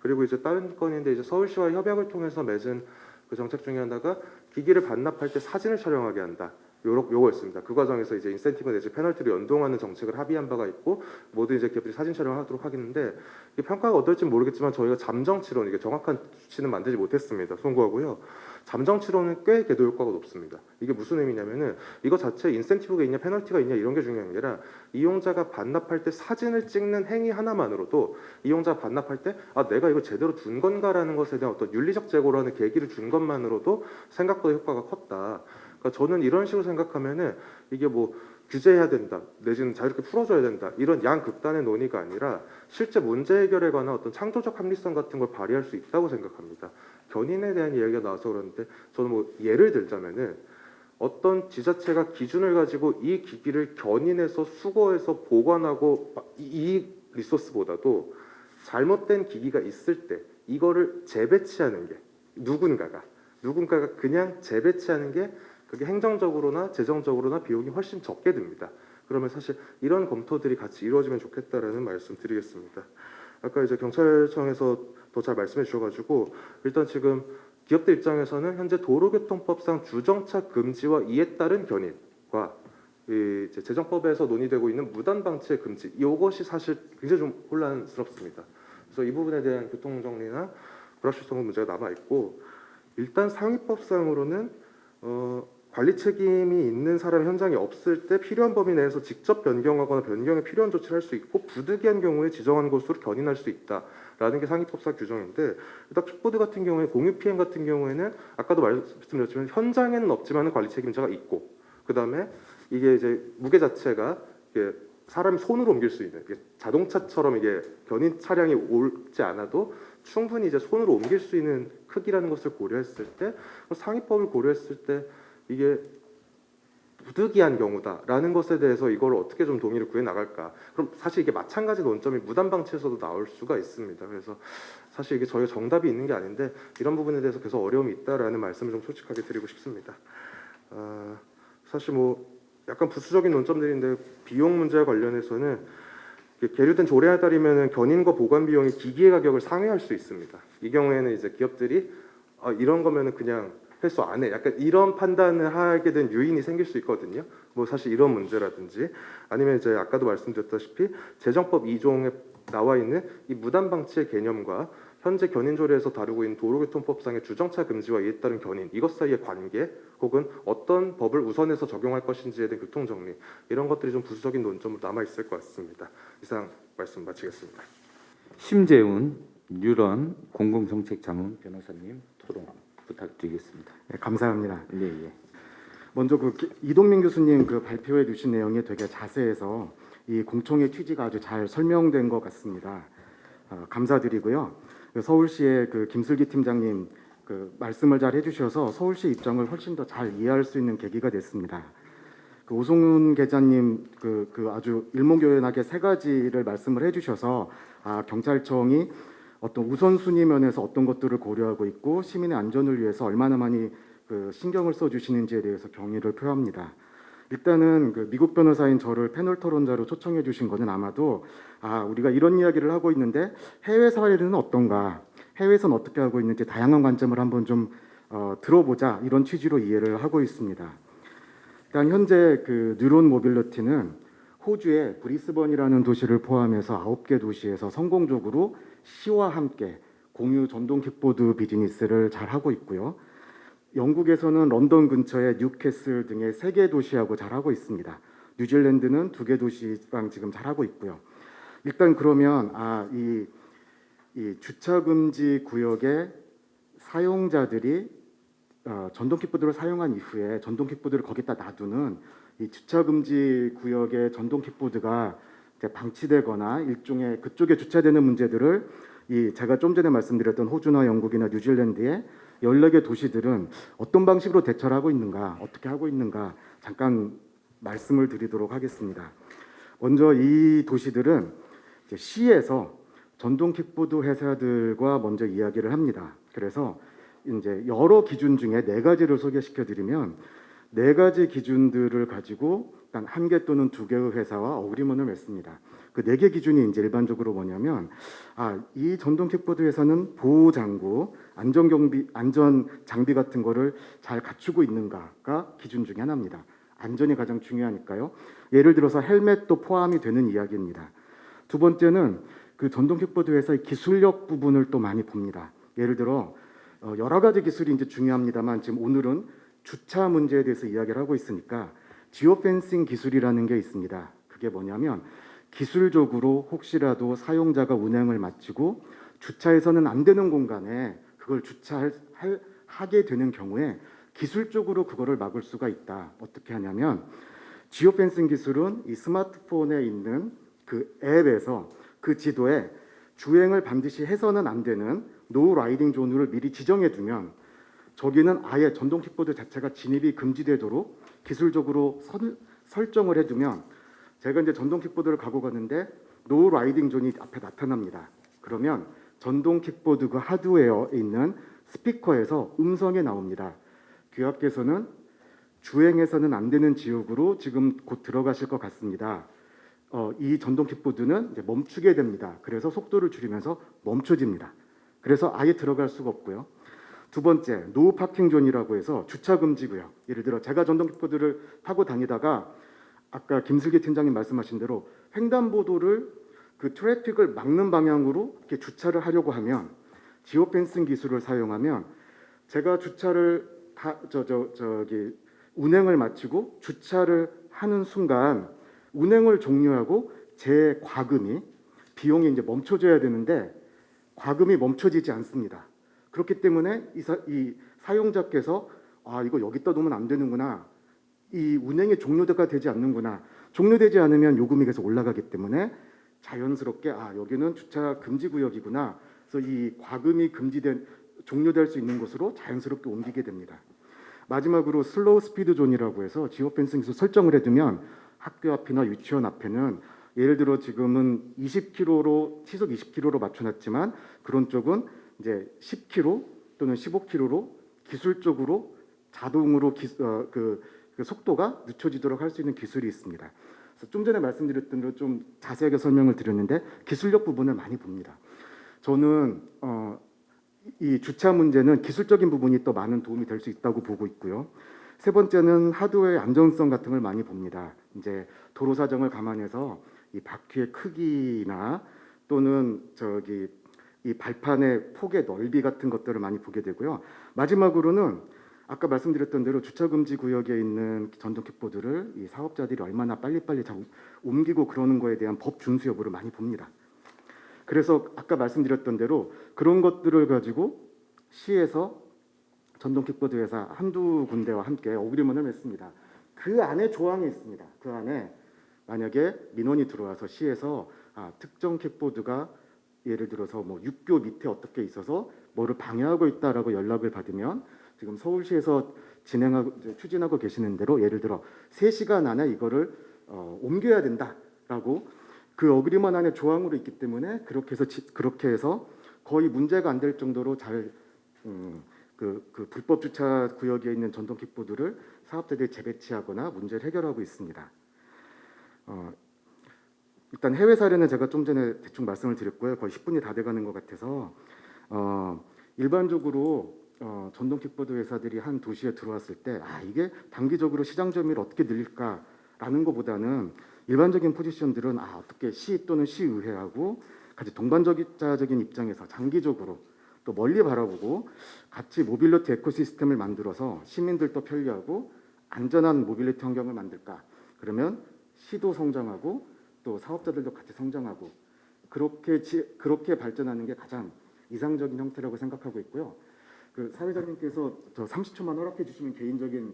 [SPEAKER 7] 그리고 이제 다른 건인데 이제 서울시와 협약을 통해서 맺은 그 정책 중에 하나가 기기를 반납할 때 사진을 촬영하게 한다. 요거였습니다. 그 과정에서 이제 인센티브 내지 페널티를 연동하는 정책을 합의한 바가 있고 모든 이제 기업들이 사진 촬영을 하도록 하겠는데 이 평가가 어떨지는 모르겠지만 저희가 잠정치론 이게 정확한 수치는 만들지 못했습니다. 송구하고요. 잠정치론은 꽤 궤도 효과가 높습니다. 이게 무슨 의미냐면은 이거 자체 인센티브가 있냐 페널티가 있냐 이런 게 중요한 게 아니라 이용자가 반납할 때 사진을 찍는 행위 하나만으로도 이용자가 반납할 때 아 내가 이거 제대로 둔 건가라는 것에 대한 어떤 윤리적 재고를 하는 계기를 준 것만으로도 생각보다 효과가 컸다. 그러니까 저는 이런 식으로 생각하면은 이게 뭐 규제해야 된다 내지는 자유롭게 풀어줘야 된다 이런 양극단의 논의가 아니라 실제 문제 해결에 관한 어떤 창조적 합리성 같은 걸 발휘할 수 있다고 생각합니다. 견인에 대한 이야기가 나와서 그러는데 저는 뭐 예를 들자면은 어떤 지자체가 기준을 가지고 이 기기를 견인해서 수거해서 보관하고 이 리소스보다도 잘못된 기기가 있을 때 이거를 재배치하는 게 누군가가 그냥 재배치하는 게 그게 행정적으로나 재정적으로나 비용이 훨씬 적게 듭니다. 그러면 사실 이런 검토들이 같이 이루어지면 좋겠다라는 말씀 드리겠습니다. 아까 이제 경찰청에서 더 잘 말씀해 주셔가지고 일단 지금 기업들 입장에서는 현재 도로교통법상 주정차 금지와 이에 따른 견인과 이 이제 재정법에서 논의되고 있는 무단 방치의 금지 이것이 사실 굉장히 좀 혼란스럽습니다. 그래서 이 부분에 대한 교통 정리나 불확실성 문제가 남아 있고 일단 상위법상으로는 관리 책임이 있는 사람이 현장에 없을 때 필요한 범위 내에서 직접 변경하거나 변경에 필요한 조치를 할 수 있고 부득이한 경우에 지정한 곳으로 견인할 수 있다라는 게 상위법상 규정인데 딱 킥보드 같은 경우에 공유 피행 같은 경우에는 아까도 말씀드렸지만 현장에는 없지만 관리 책임자가 있고 그다음에 이게 이제 무게 자체가 이게 사람이 손으로 옮길 수 있는 이게 자동차처럼 이게 견인 차량이 오지 않아도 충분히 이제 손으로 옮길 수 있는 크기라는 것을 고려했을 때 상위법을 고려했을 때 이게 부득이한 경우다라는 것에 대해서 이걸 어떻게 좀 동의를 구해 나갈까? 그럼 사실 이게 마찬가지 논점이 무단 방치에서도 나올 수가 있습니다. 그래서 사실 이게 저희가 정답이 있는 게 아닌데 이런 부분에 대해서 계속 어려움이 있다라는 말씀을 좀 솔직하게 드리고 싶습니다. 사실 뭐 약간 부수적인 논점들인데 비용 문제와 관련해서는 계류된 조례에 따르면 견인과 보관 비용이 기기의 가격을 상회할 수 있습니다. 이 경우에는 이제 기업들이 이런 거면은 그냥 회수 안 해. 약간 이런 판단을 하게 된 요인이 생길 수 있거든요. 뭐 사실 이런 문제라든지 아니면 이제 아까도 말씀드렸다시피 재정법 2종에 나와 있는 이 무단 방치의 개념과 현재 견인조례에서 다루고 있는 도로교통법상의 주정차 금지와 이에 따른 견인 이것 사이의 관계 혹은 어떤 법을 우선해서 적용할 것인지에 대한 교통정리 이런 것들이 좀 부수적인 논점으로 남아 있을 것 같습니다. 이상 말씀 마치겠습니다.
[SPEAKER 1] 심재훈 뉴런 공공정책자문 변호사님 토론 부탁드리겠습니다.
[SPEAKER 8] 네, 감사합니다.
[SPEAKER 1] 네.
[SPEAKER 8] 먼저 이동민 교수님 발표해 주신 내용이 되게 자세해서 이 공청회 취지가 아주 잘 설명된 것 같습니다. 감사드리고요. 서울시의 김슬기 팀장님 말씀을 잘 해주셔서 서울시 입장을 훨씬 더 잘 이해할 수 있는 계기가 됐습니다. 오송훈 계장님 아주 일목요연하게 세 가지를 말씀을 해주셔서 경찰청이 어떤 우선순위 면에서 어떤 것들을 고려하고 있고 시민의 안전을 위해서 얼마나 많이 신경을 써주시는지에 대해서 경의를 표합니다. 일단은 미국 변호사인 저를 패널 토론자로 초청해 주신 것은 아마도 우리가 이런 이야기를 하고 있는데 해외 사례는 어떤가, 해외에서는 어떻게 하고 있는지 다양한 관점을 한번 좀 들어보자 이런 취지로 이해를 하고 있습니다. 일단 현재 뉴런 모빌리티는 호주의 브리스번이라는 도시를 포함해서 9개 도시에서 성공적으로 시와 함께 공유 전동 킥보드 비즈니스를 잘 하고 있고요. 영국에서는 런던 근처의 뉴캐슬 등의 3개 도시하고 잘 하고 있습니다. 뉴질랜드는 2개 도시랑 지금 잘 하고 있고요. 일단 그러면 이 주차 금지 구역의 사용자들이 전동 킥보드를 사용한 이후에 전동 킥보드를 거기다 놔두는 이 주차 금지 구역의 전동 킥보드가 방치되거나 일종의 그쪽에 주차되는 문제들을 제가 좀 전에 말씀드렸던 호주나 영국이나 뉴질랜드의 14개 도시들은 어떤 방식으로 대처를 하고 있는가, 어떻게 하고 있는가 잠깐 말씀을 드리도록 하겠습니다. 먼저 이 도시들은 시에서 전동 킥보드 회사들과 먼저 이야기를 합니다. 그래서 이제 여러 기준 중에 4가지를 소개시켜 드리면 4가지 기준들을 가지고 단 1개 또는 2개의 회사와 어그리먼을 맺습니다. 그 4개 기준이 이제 일반적으로 뭐냐면 이 전동 킥보드 회사는 보호 장구, 안전 장비 같은 거를 잘 갖추고 있는가가 기준 중에 하나입니다. 안전이 가장 중요하니까요. 예를 들어서 헬멧도 포함이 되는 이야기입니다. 두 번째는 그 전동 킥보드 회사의 기술력 부분을 또 많이 봅니다. 예를 들어 여러 가지 기술이 이제 중요합니다만 지금 오늘은 주차 문제에 대해서 이야기를 하고 있으니까 지오펜싱 기술이라는 게 있습니다. 그게 뭐냐면 기술적으로 혹시라도 사용자가 운행을 마치고 주차해서는 안 되는 공간에 그걸 주차하게 되는 경우에 기술적으로 그거를 막을 수가 있다. 어떻게 하냐면 지오펜싱 기술은 이 스마트폰에 있는 그 앱에서 그 지도에 주행을 반드시 해서는 안 되는 노 라이딩 존을 미리 지정해 두면 저기는 아예 전동 킥보드 자체가 진입이 금지되도록 기술적으로 설정을 해두면 제가 이제 전동 킥보드를 가고 가는데 노 라이딩 존이 앞에 나타납니다. 그러면 전동 킥보드 그 하드웨어에 있는 스피커에서 음성이 나옵니다. 귀하께서는 주행해서는 안 되는 지역으로 지금 곧 들어가실 것 같습니다. 이 전동 킥보드는 이제 멈추게 됩니다. 그래서 속도를 줄이면서 멈춰집니다. 그래서 아예 들어갈 수가 없고요. 두 번째, 노 파킹 존이라고 해서 주차 금지 구역. 예를 들어 제가 전동 킥보드를 타고 다니다가 아까 김슬기 팀장님 말씀하신 대로 횡단보도를 그 트래픽을 막는 방향으로 이렇게 주차를 하려고 하면 지오펜싱 기술을 사용하면 제가 주차를 운행을 마치고 주차를 하는 순간 운행을 종료하고 재과금이 비용이 이제 멈춰져야 되는데 과금이 멈춰지지 않습니다. 그렇기 때문에 이 사용자께서 아 이거 여기다 놓으면 안 되는구나, 이 운행이 종료가 되지 않는구나, 종료되지 않으면 요금이 계속 올라가기 때문에 자연스럽게 아 여기는 주차 금지 구역이구나, 그래서 이 과금이 종료될 수 있는 곳으로 자연스럽게 옮기게 됩니다. 마지막으로 슬로우 스피드 존이라고 해서 지오 펜싱에서 설정을 해두면 학교 앞이나 유치원 앞에는 예를 들어 지금은 20km로 시속 20km로 맞춰놨지만 그런 쪽은 이제 10km 또는 15km로 기술적으로 자동으로 그 속도가 늦춰지도록 할 수 있는 기술이 있습니다. 그래서 좀 전에 말씀드렸던 대로 좀 자세하게 설명을 드렸는데 기술력 부분을 많이 봅니다. 저는 이 주차 문제는 기술적인 부분이 또 많은 도움이 될 수 있다고 보고 있고요. 세 번째는 하드웨어의 안전성 같은 걸 많이 봅니다. 이제 도로 사정을 감안해서 이 바퀴의 크기나 또는 이 발판의 폭의 넓이 같은 것들을 많이 보게 되고요. 마지막으로는 아까 말씀드렸던 대로 주차 금지 구역에 있는 전동 킥보드를 이 사업자들이 얼마나 빨리빨리 옮기고 그러는 거에 대한 법 준수 여부를 많이 봅니다. 그래서 아까 말씀드렸던 대로 그런 것들을 가지고 시에서 전동 킥보드 회사 한두 군데와 함께 어그리먼을 맺습니다. 그 안에 조항이 있습니다. 그 안에 만약에 민원이 들어와서 시에서 특정 킥보드가 예를 들어서 뭐 육교 밑에 어떻게 있어서 뭐를 방해하고 있다라고 연락을 받으면 지금 서울시에서 추진하고 계시는 대로 예를 들어 3시간 안에 이거를 옮겨야 된다라고 그 어그리먼 안에 조항으로 있기 때문에 그렇게 해서 거의 문제가 안 될 정도로 잘 그 불법 주차 구역에 있는 전동 킥보드를 사업자들이 재배치하거나 문제를 해결하고 있습니다. 일단 해외 사례는 제가 좀 전에 대충 말씀을 드렸고요. 거의 10분이 다 돼가는 것 같아서 일반적으로 전동 킥보드 회사들이 한 도시에 들어왔을 때 이게 단기적으로 시장 점유율을 어떻게 늘릴까라는 것보다는 일반적인 포지션들은 어떻게 시 또는 시의회하고 같이 동반자적인 입장에서 장기적으로 또 멀리 바라보고 같이 모빌리티 에코시스템을 만들어서 시민들도 편리하고 안전한 모빌리티 환경을 만들까. 그러면 시도 성장하고 또 사업자들도 같이 성장하고 그렇게 발전하는 게 가장 이상적인 형태라고 생각하고 있고요. 그 사회자님께서 저 30초만 허락해 주시면 개인적인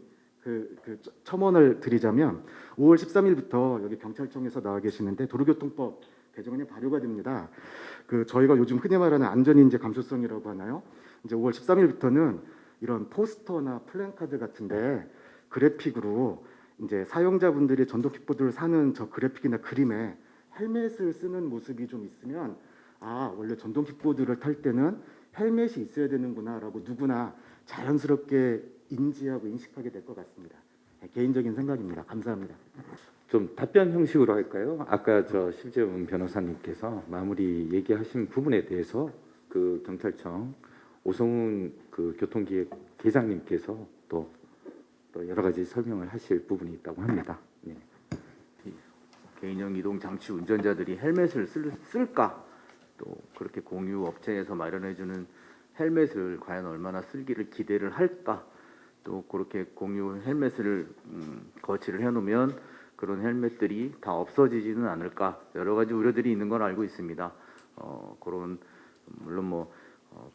[SPEAKER 8] 첨언을 드리자면 5월 13일부터 여기 경찰청에서 나와 계시는데 도로교통법 개정안이 발효가 됩니다. 저희가 요즘 흔히 말하는 안전인재 감수성이라고 하나요? 이제 5월 13일부터는 이런 포스터나 플랜카드 같은데 그래픽으로 이제 사용자분들이 전동 킥보드를 사는 저 그래픽이나 그림에 헬멧을 쓰는 모습이 좀 있으면 원래 전동 킥보드를 탈 때는 헬멧이 있어야 되는구나라고 누구나 자연스럽게 인지하고 인식하게 될 것 같습니다. 개인적인 생각입니다. 감사합니다.
[SPEAKER 1] 좀 답변 형식으로 할까요? 아까 저 심재훈 변호사님께서 마무리 얘기하신 부분에 대해서 그 경찰청 오성훈 그 교통기획계장님께서 또 여러 가지 설명을 하실 부분이 있다고 합니다. 네.
[SPEAKER 6] 개인형 이동 장치 운전자들이 헬멧을 쓸까? 또 그렇게 공유 업체에서 마련해주는 헬멧을 과연 얼마나 쓰기를 기대를 할까? 또 그렇게 공유 헬멧을 거치를 해놓으면 그런 헬멧들이 다 없어지지는 않을까? 여러 가지 우려들이 있는 걸 알고 있습니다. 그런 물론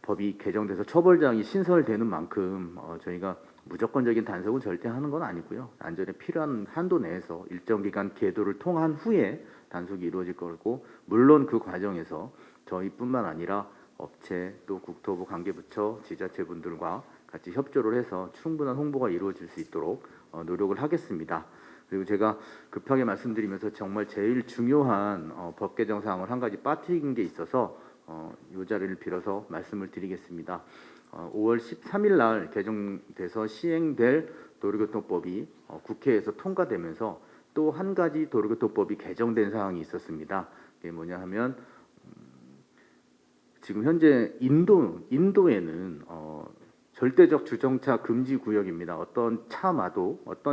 [SPEAKER 6] 법이 개정돼서 처벌장이 신설되는 만큼 저희가 무조건적인 단속은 절대 하는 건 아니고요. 안전에 필요한 한도 내에서 일정 기간 계도를 통한 후에 단속이 이루어질 거고, 물론 그 과정에서 저희뿐만 아니라 업체 또 국토부 관계부처 지자체분들과 같이 협조를 해서 충분한 홍보가 이루어질 수 있도록 노력을 하겠습니다. 그리고 제가 급하게 말씀드리면서 정말 제일 중요한 법 개정 사항을 한 가지 빠뜨린 게 있어서 이 자리를 빌어서 말씀을 드리겠습니다. 5월 13일 날 개정돼서 시행될 도로교통법이 국회에서 통과되면서 또 한 가지 도로교통법이 개정된 사항이 있었습니다. 그게 뭐냐 하면 지금 현재 인도에는 절대적 주정차 금지 구역입니다. 어떤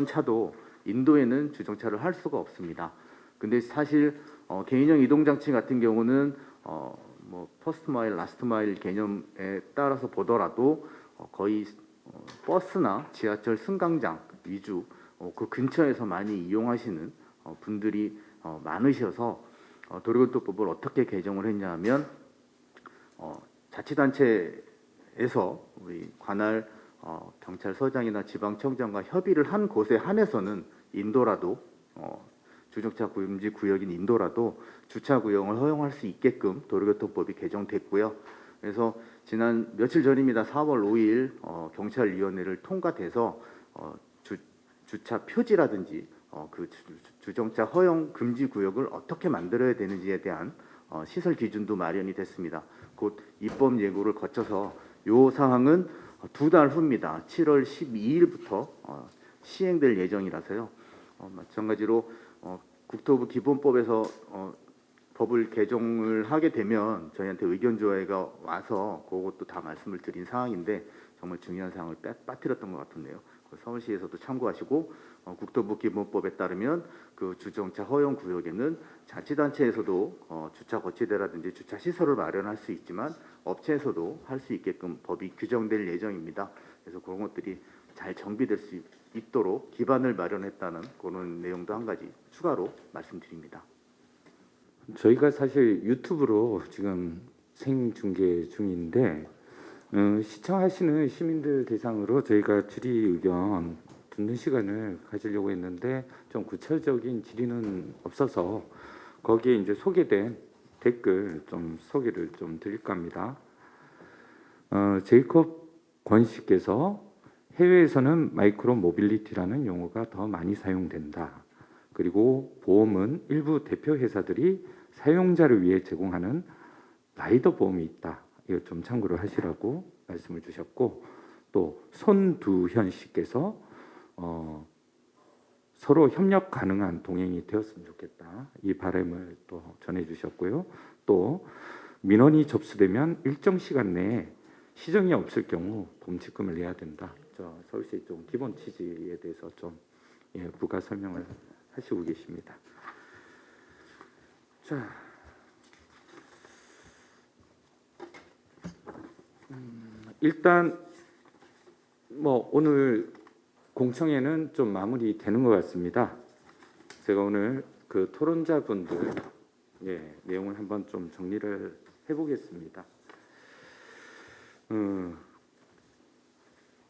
[SPEAKER 6] 차도 인도에는 주정차를 할 수가 없습니다. 근데 사실 개인형 이동장치 같은 경우는 퍼스트 마일, 라스트 마일 개념에 따라서 보더라도 거의 버스나 지하철 승강장 위주 그 근처에서 많이 이용하시는 분들이 많으셔서 도로교통법을 어떻게 개정을 했냐면 자치단체에서 우리 관할 경찰서장이나 지방청장과 협의를 한 곳에 한해서는 인도라도 주정차 금지 구역인 인도라도 주차 구역을 허용할 수 있게끔 도로교통법이 개정됐고요. 그래서 지난 며칠 전입니다. 4월 5일 경찰위원회를 통과돼서 주차 표지라든지 그 주정차 허용 금지 구역을 어떻게 만들어야 되는지에 대한 시설 기준도 마련이 됐습니다. 곧 입법 예고를 거쳐서 요 사항은 2달 후입니다. 7월 12일부터 시행될 예정이라서요. 마찬가지로 국토부 기본법에서 법을 개정을 하게 되면 저희한테 의견 조회가 와서 그것도 다 말씀을 드린 사항인데 정말 중요한 사항을 빠뜨렸던 것 같은데요. 서울시에서도 참고하시고 국토부 기본법에 따르면 그 주정차 허용 구역에는 자치단체에서도 주차 거치대라든지 주차 시설을 마련할 수 있지만 업체에서도 할 수 있게끔 법이 규정될 예정입니다. 그래서 그런 것들이 잘 정비될 수 있도록 기반을 마련했다는 그런 내용도 한 가지 추가로 말씀드립니다.
[SPEAKER 1] 저희가 사실 유튜브로 지금 생중계 중인데 시청하시는 시민들 대상으로 저희가 질의 의견 듣는 시간을 가지려고 했는데 좀 구체적인 질의는 없어서 거기에 이제 소개된 댓글 좀 소개를 좀 드릴까 합니다. 제이콥 권 씨께서 해외에서는 마이크로 모빌리티라는 용어가 더 많이 사용된다. 그리고 보험은 일부 대표 회사들이 사용자를 위해 제공하는 라이더 보험이 있다. 이거 좀 참고를 하시라고 말씀을 주셨고, 또 손두현 씨께서 서로 협력 가능한 동행이 되었으면 좋겠다. 이 바람을 또 전해주셨고요. 또 민원이 접수되면 일정 시간 내에 시정이 없을 경우 범칙금을 내야 된다. 서울시 좀 기본 취지에 대해서 좀 부가 설명을 하시고 계십니다. 자, 일단 뭐 오늘 공청회는 좀 마무리되는 것 같습니다. 제가 오늘 그 토론자분들 내용을 한번 좀 정리를 해보겠습니다.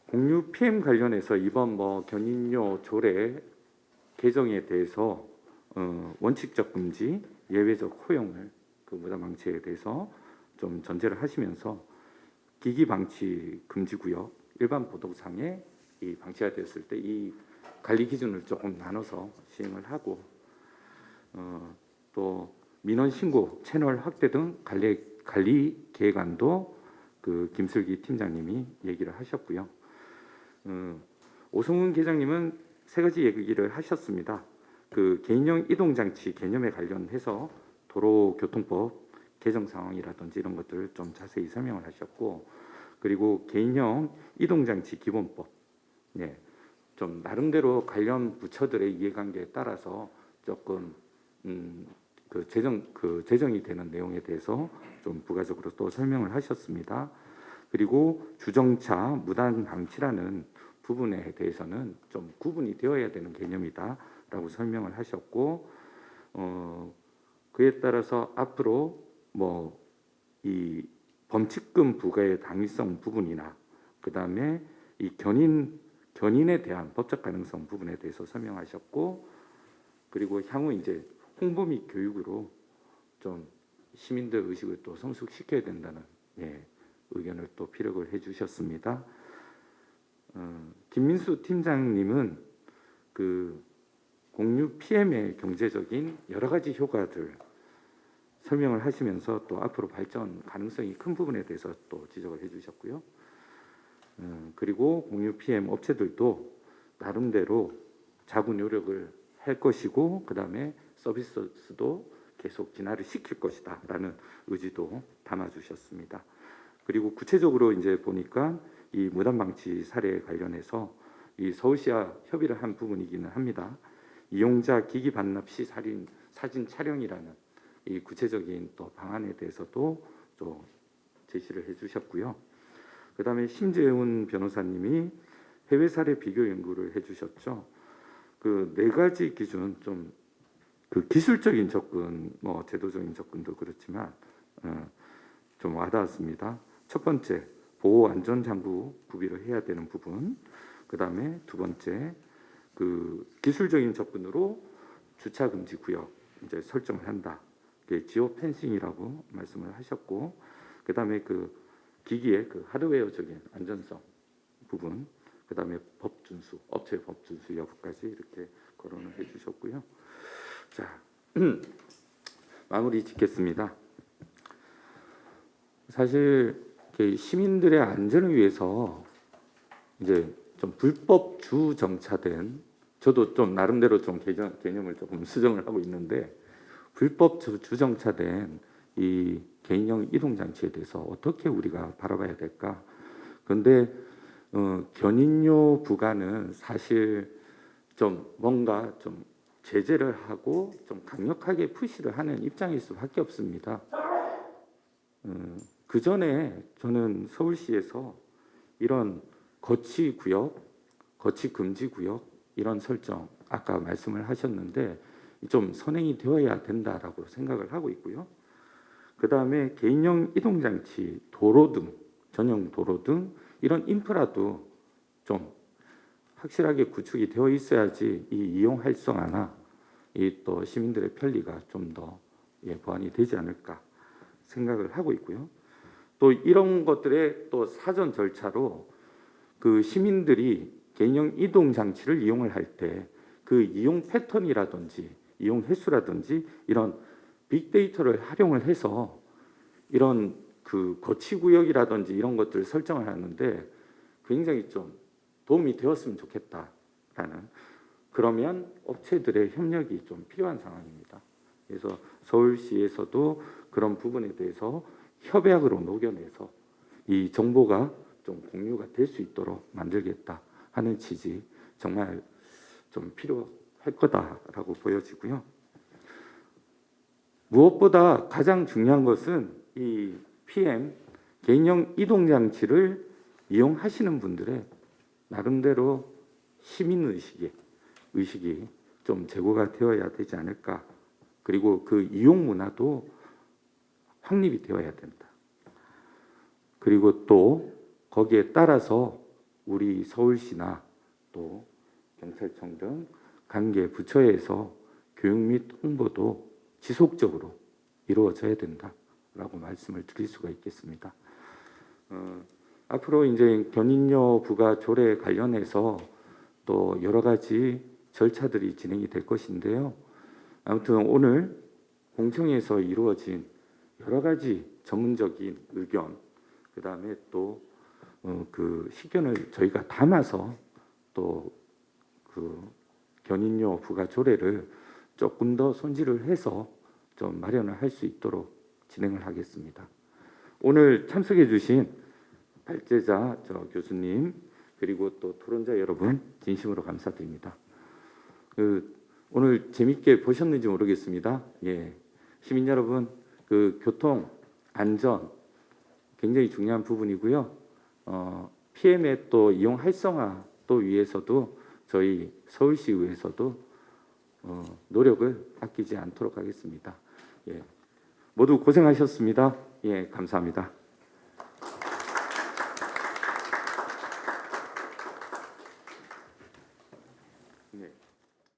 [SPEAKER 1] 공유 PM 관련해서 이번 뭐 견인료 조례 개정에 대해서 원칙적 금지, 예외적 허용을 그 무단 방치에 대해서 좀 전제를 하시면서 기기 방치 금지 구역 일반 보도상에 이 방치가 됐을 때 이 관리 기준을 조금 나눠서 시행을 하고 또 민원 신고 채널 확대 등 관리 계획안도 그 김슬기 팀장님이 얘기를 하셨고요. 오성훈 계장님은 세 가지 얘기를 하셨습니다. 그 개인용 이동 장치 개념에 관련해서 도로교통법 개정 상황이라든지 이런 것들을 좀 자세히 설명을 하셨고, 그리고 개인용 이동 장치 기본법, 좀 나름대로 관련 부처들의 이해관계에 따라서 조금 제정이 되는 내용에 대해서 좀 부가적으로 또 설명을 하셨습니다. 그리고 주정차 무단 방치라는 부분에 대해서는 좀 구분이 되어야 되는 개념이다라고 설명을 하셨고, 그에 따라서 앞으로 뭐 이 범칙금 부과의 당위성 부분이나 그 다음에 이 견인에 대한 법적 가능성 부분에 대해서 설명하셨고, 그리고 향후 이제 홍보 및 교육으로 좀 시민들 의식을 또 성숙시켜야 된다는 의견을 또 피력을 해주셨습니다. 김민수 팀장님은 그 공유 PM의 경제적인 여러 가지 효과들 설명을 하시면서 또 앞으로 발전 가능성이 큰 부분에 대해서 또 지적을 해주셨고요. 그리고 공유 PM 업체들도 나름대로 자구 노력을 할 것이고, 그 다음에 서비스도 계속 진화를 시킬 것이다라는 의지도 담아주셨습니다. 그리고 구체적으로 이제 보니까 이 무단 방치 사례에 관련해서 이 서울시와 협의를 한 부분이기는 합니다. 이용자 기기 반납 시 사진 촬영이라는 이 구체적인 또 방안에 대해서도 좀 제시를 해주셨고요. 그다음에 심재훈 변호사님이 해외 사례 비교 연구를 해주셨죠. 그 네 가지 기준 좀 그 기술적인 접근, 뭐 제도적인 접근도 그렇지만 좀 와닿았습니다. 첫 번째, 보호 안전 장구 구비를 해야 되는 부분. 그다음에 두 번째, 그 기술적인 접근으로 주차 금지 구역 이제 설정을 한다. 그게 지오 펜싱이라고 말씀을 하셨고, 그다음에 그 기기의 그 하드웨어적인 안전성 부분, 그다음에 법 준수, 업체 법 준수 여부까지 이렇게 거론을 해주셨고요. 자, 마무리 짓겠습니다. 사실 시민들의 안전을 위해서 이제 좀 불법 주정차된, 저도 좀 나름대로 좀 개념을 조금 수정을 하고 있는데, 불법 주정차된 이 개인용 이동 장치에 대해서 어떻게 우리가 바라봐야 될까? 그런데 견인료 부과는 사실 좀 뭔가 좀 제재를 하고 좀 강력하게 푸시를 하는 입장일 수밖에 없습니다. 그 전에 저는 서울시에서 이런 거치 구역, 거치 금지 구역 이런 설정 아까 말씀을 하셨는데 좀 선행이 되어야 된다라고 생각을 하고 있고요. 그 다음에 개인용 이동 장치, 도로 등 전용 도로 등 이런 인프라도 좀 확실하게 구축이 되어 있어야지 이 이용 활성화나 이 또 시민들의 편리가 좀 더 보완이 되지 않을까 생각을 하고 있고요. 또 이런 것들의 또 사전 절차로 그 시민들이 개인용 이동 장치를 이용을 할 때 그 이용 패턴이라든지 이용 횟수라든지 이런 빅데이터를 활용을 해서 이런 그 거치 구역이라든지 이런 것들을 설정을 하는데 굉장히 좀 도움이 되었으면 좋겠다라는, 그러면 업체들의 협력이 좀 필요한 상황입니다. 그래서 서울시에서도 그런 부분에 대해서 협약으로 녹여내서 이 정보가 좀 공유가 될 수 있도록 만들겠다 하는 취지, 정말 좀 필요할 거다라고 보여지고요. 무엇보다 가장 중요한 것은 이 PM 개인용 이동 장치를 이용하시는 분들의 나름대로 시민 의식이 좀 제고가 되어야 되지 않을까. 그리고 그 이용 문화도 확립이 되어야 된다. 그리고 또 거기에 따라서 우리 서울시나 또 경찰청 등 관계 부처에서 교육 및 홍보도 지속적으로 이루어져야 된다라고 말씀을 드릴 수가 있겠습니다. 앞으로 이제 견인료 부과 조례 관련해서 또 여러 가지 절차들이 진행이 될 것인데요. 아무튼 오늘 공청회에서 이루어진 여러 가지 전문적인 의견, 그 다음에 또 그 식견을 저희가 담아서 또 그 견인료 부과 조례를 조금 더 손질을 해서 좀 마련을 할 수 있도록 진행을 하겠습니다. 오늘 참석해 주신 발제자 교수님 그리고 또 토론자 여러분 진심으로 감사드립니다. 오늘 재밌게 보셨는지 모르겠습니다. 시민 여러분, 그 교통 안전 굉장히 중요한 부분이고요. PM의 또 이용 활성화 또 위해서도 저희 서울시의회에서도 노력을 아끼지 않도록 하겠습니다. 모두 고생하셨습니다. 감사합니다.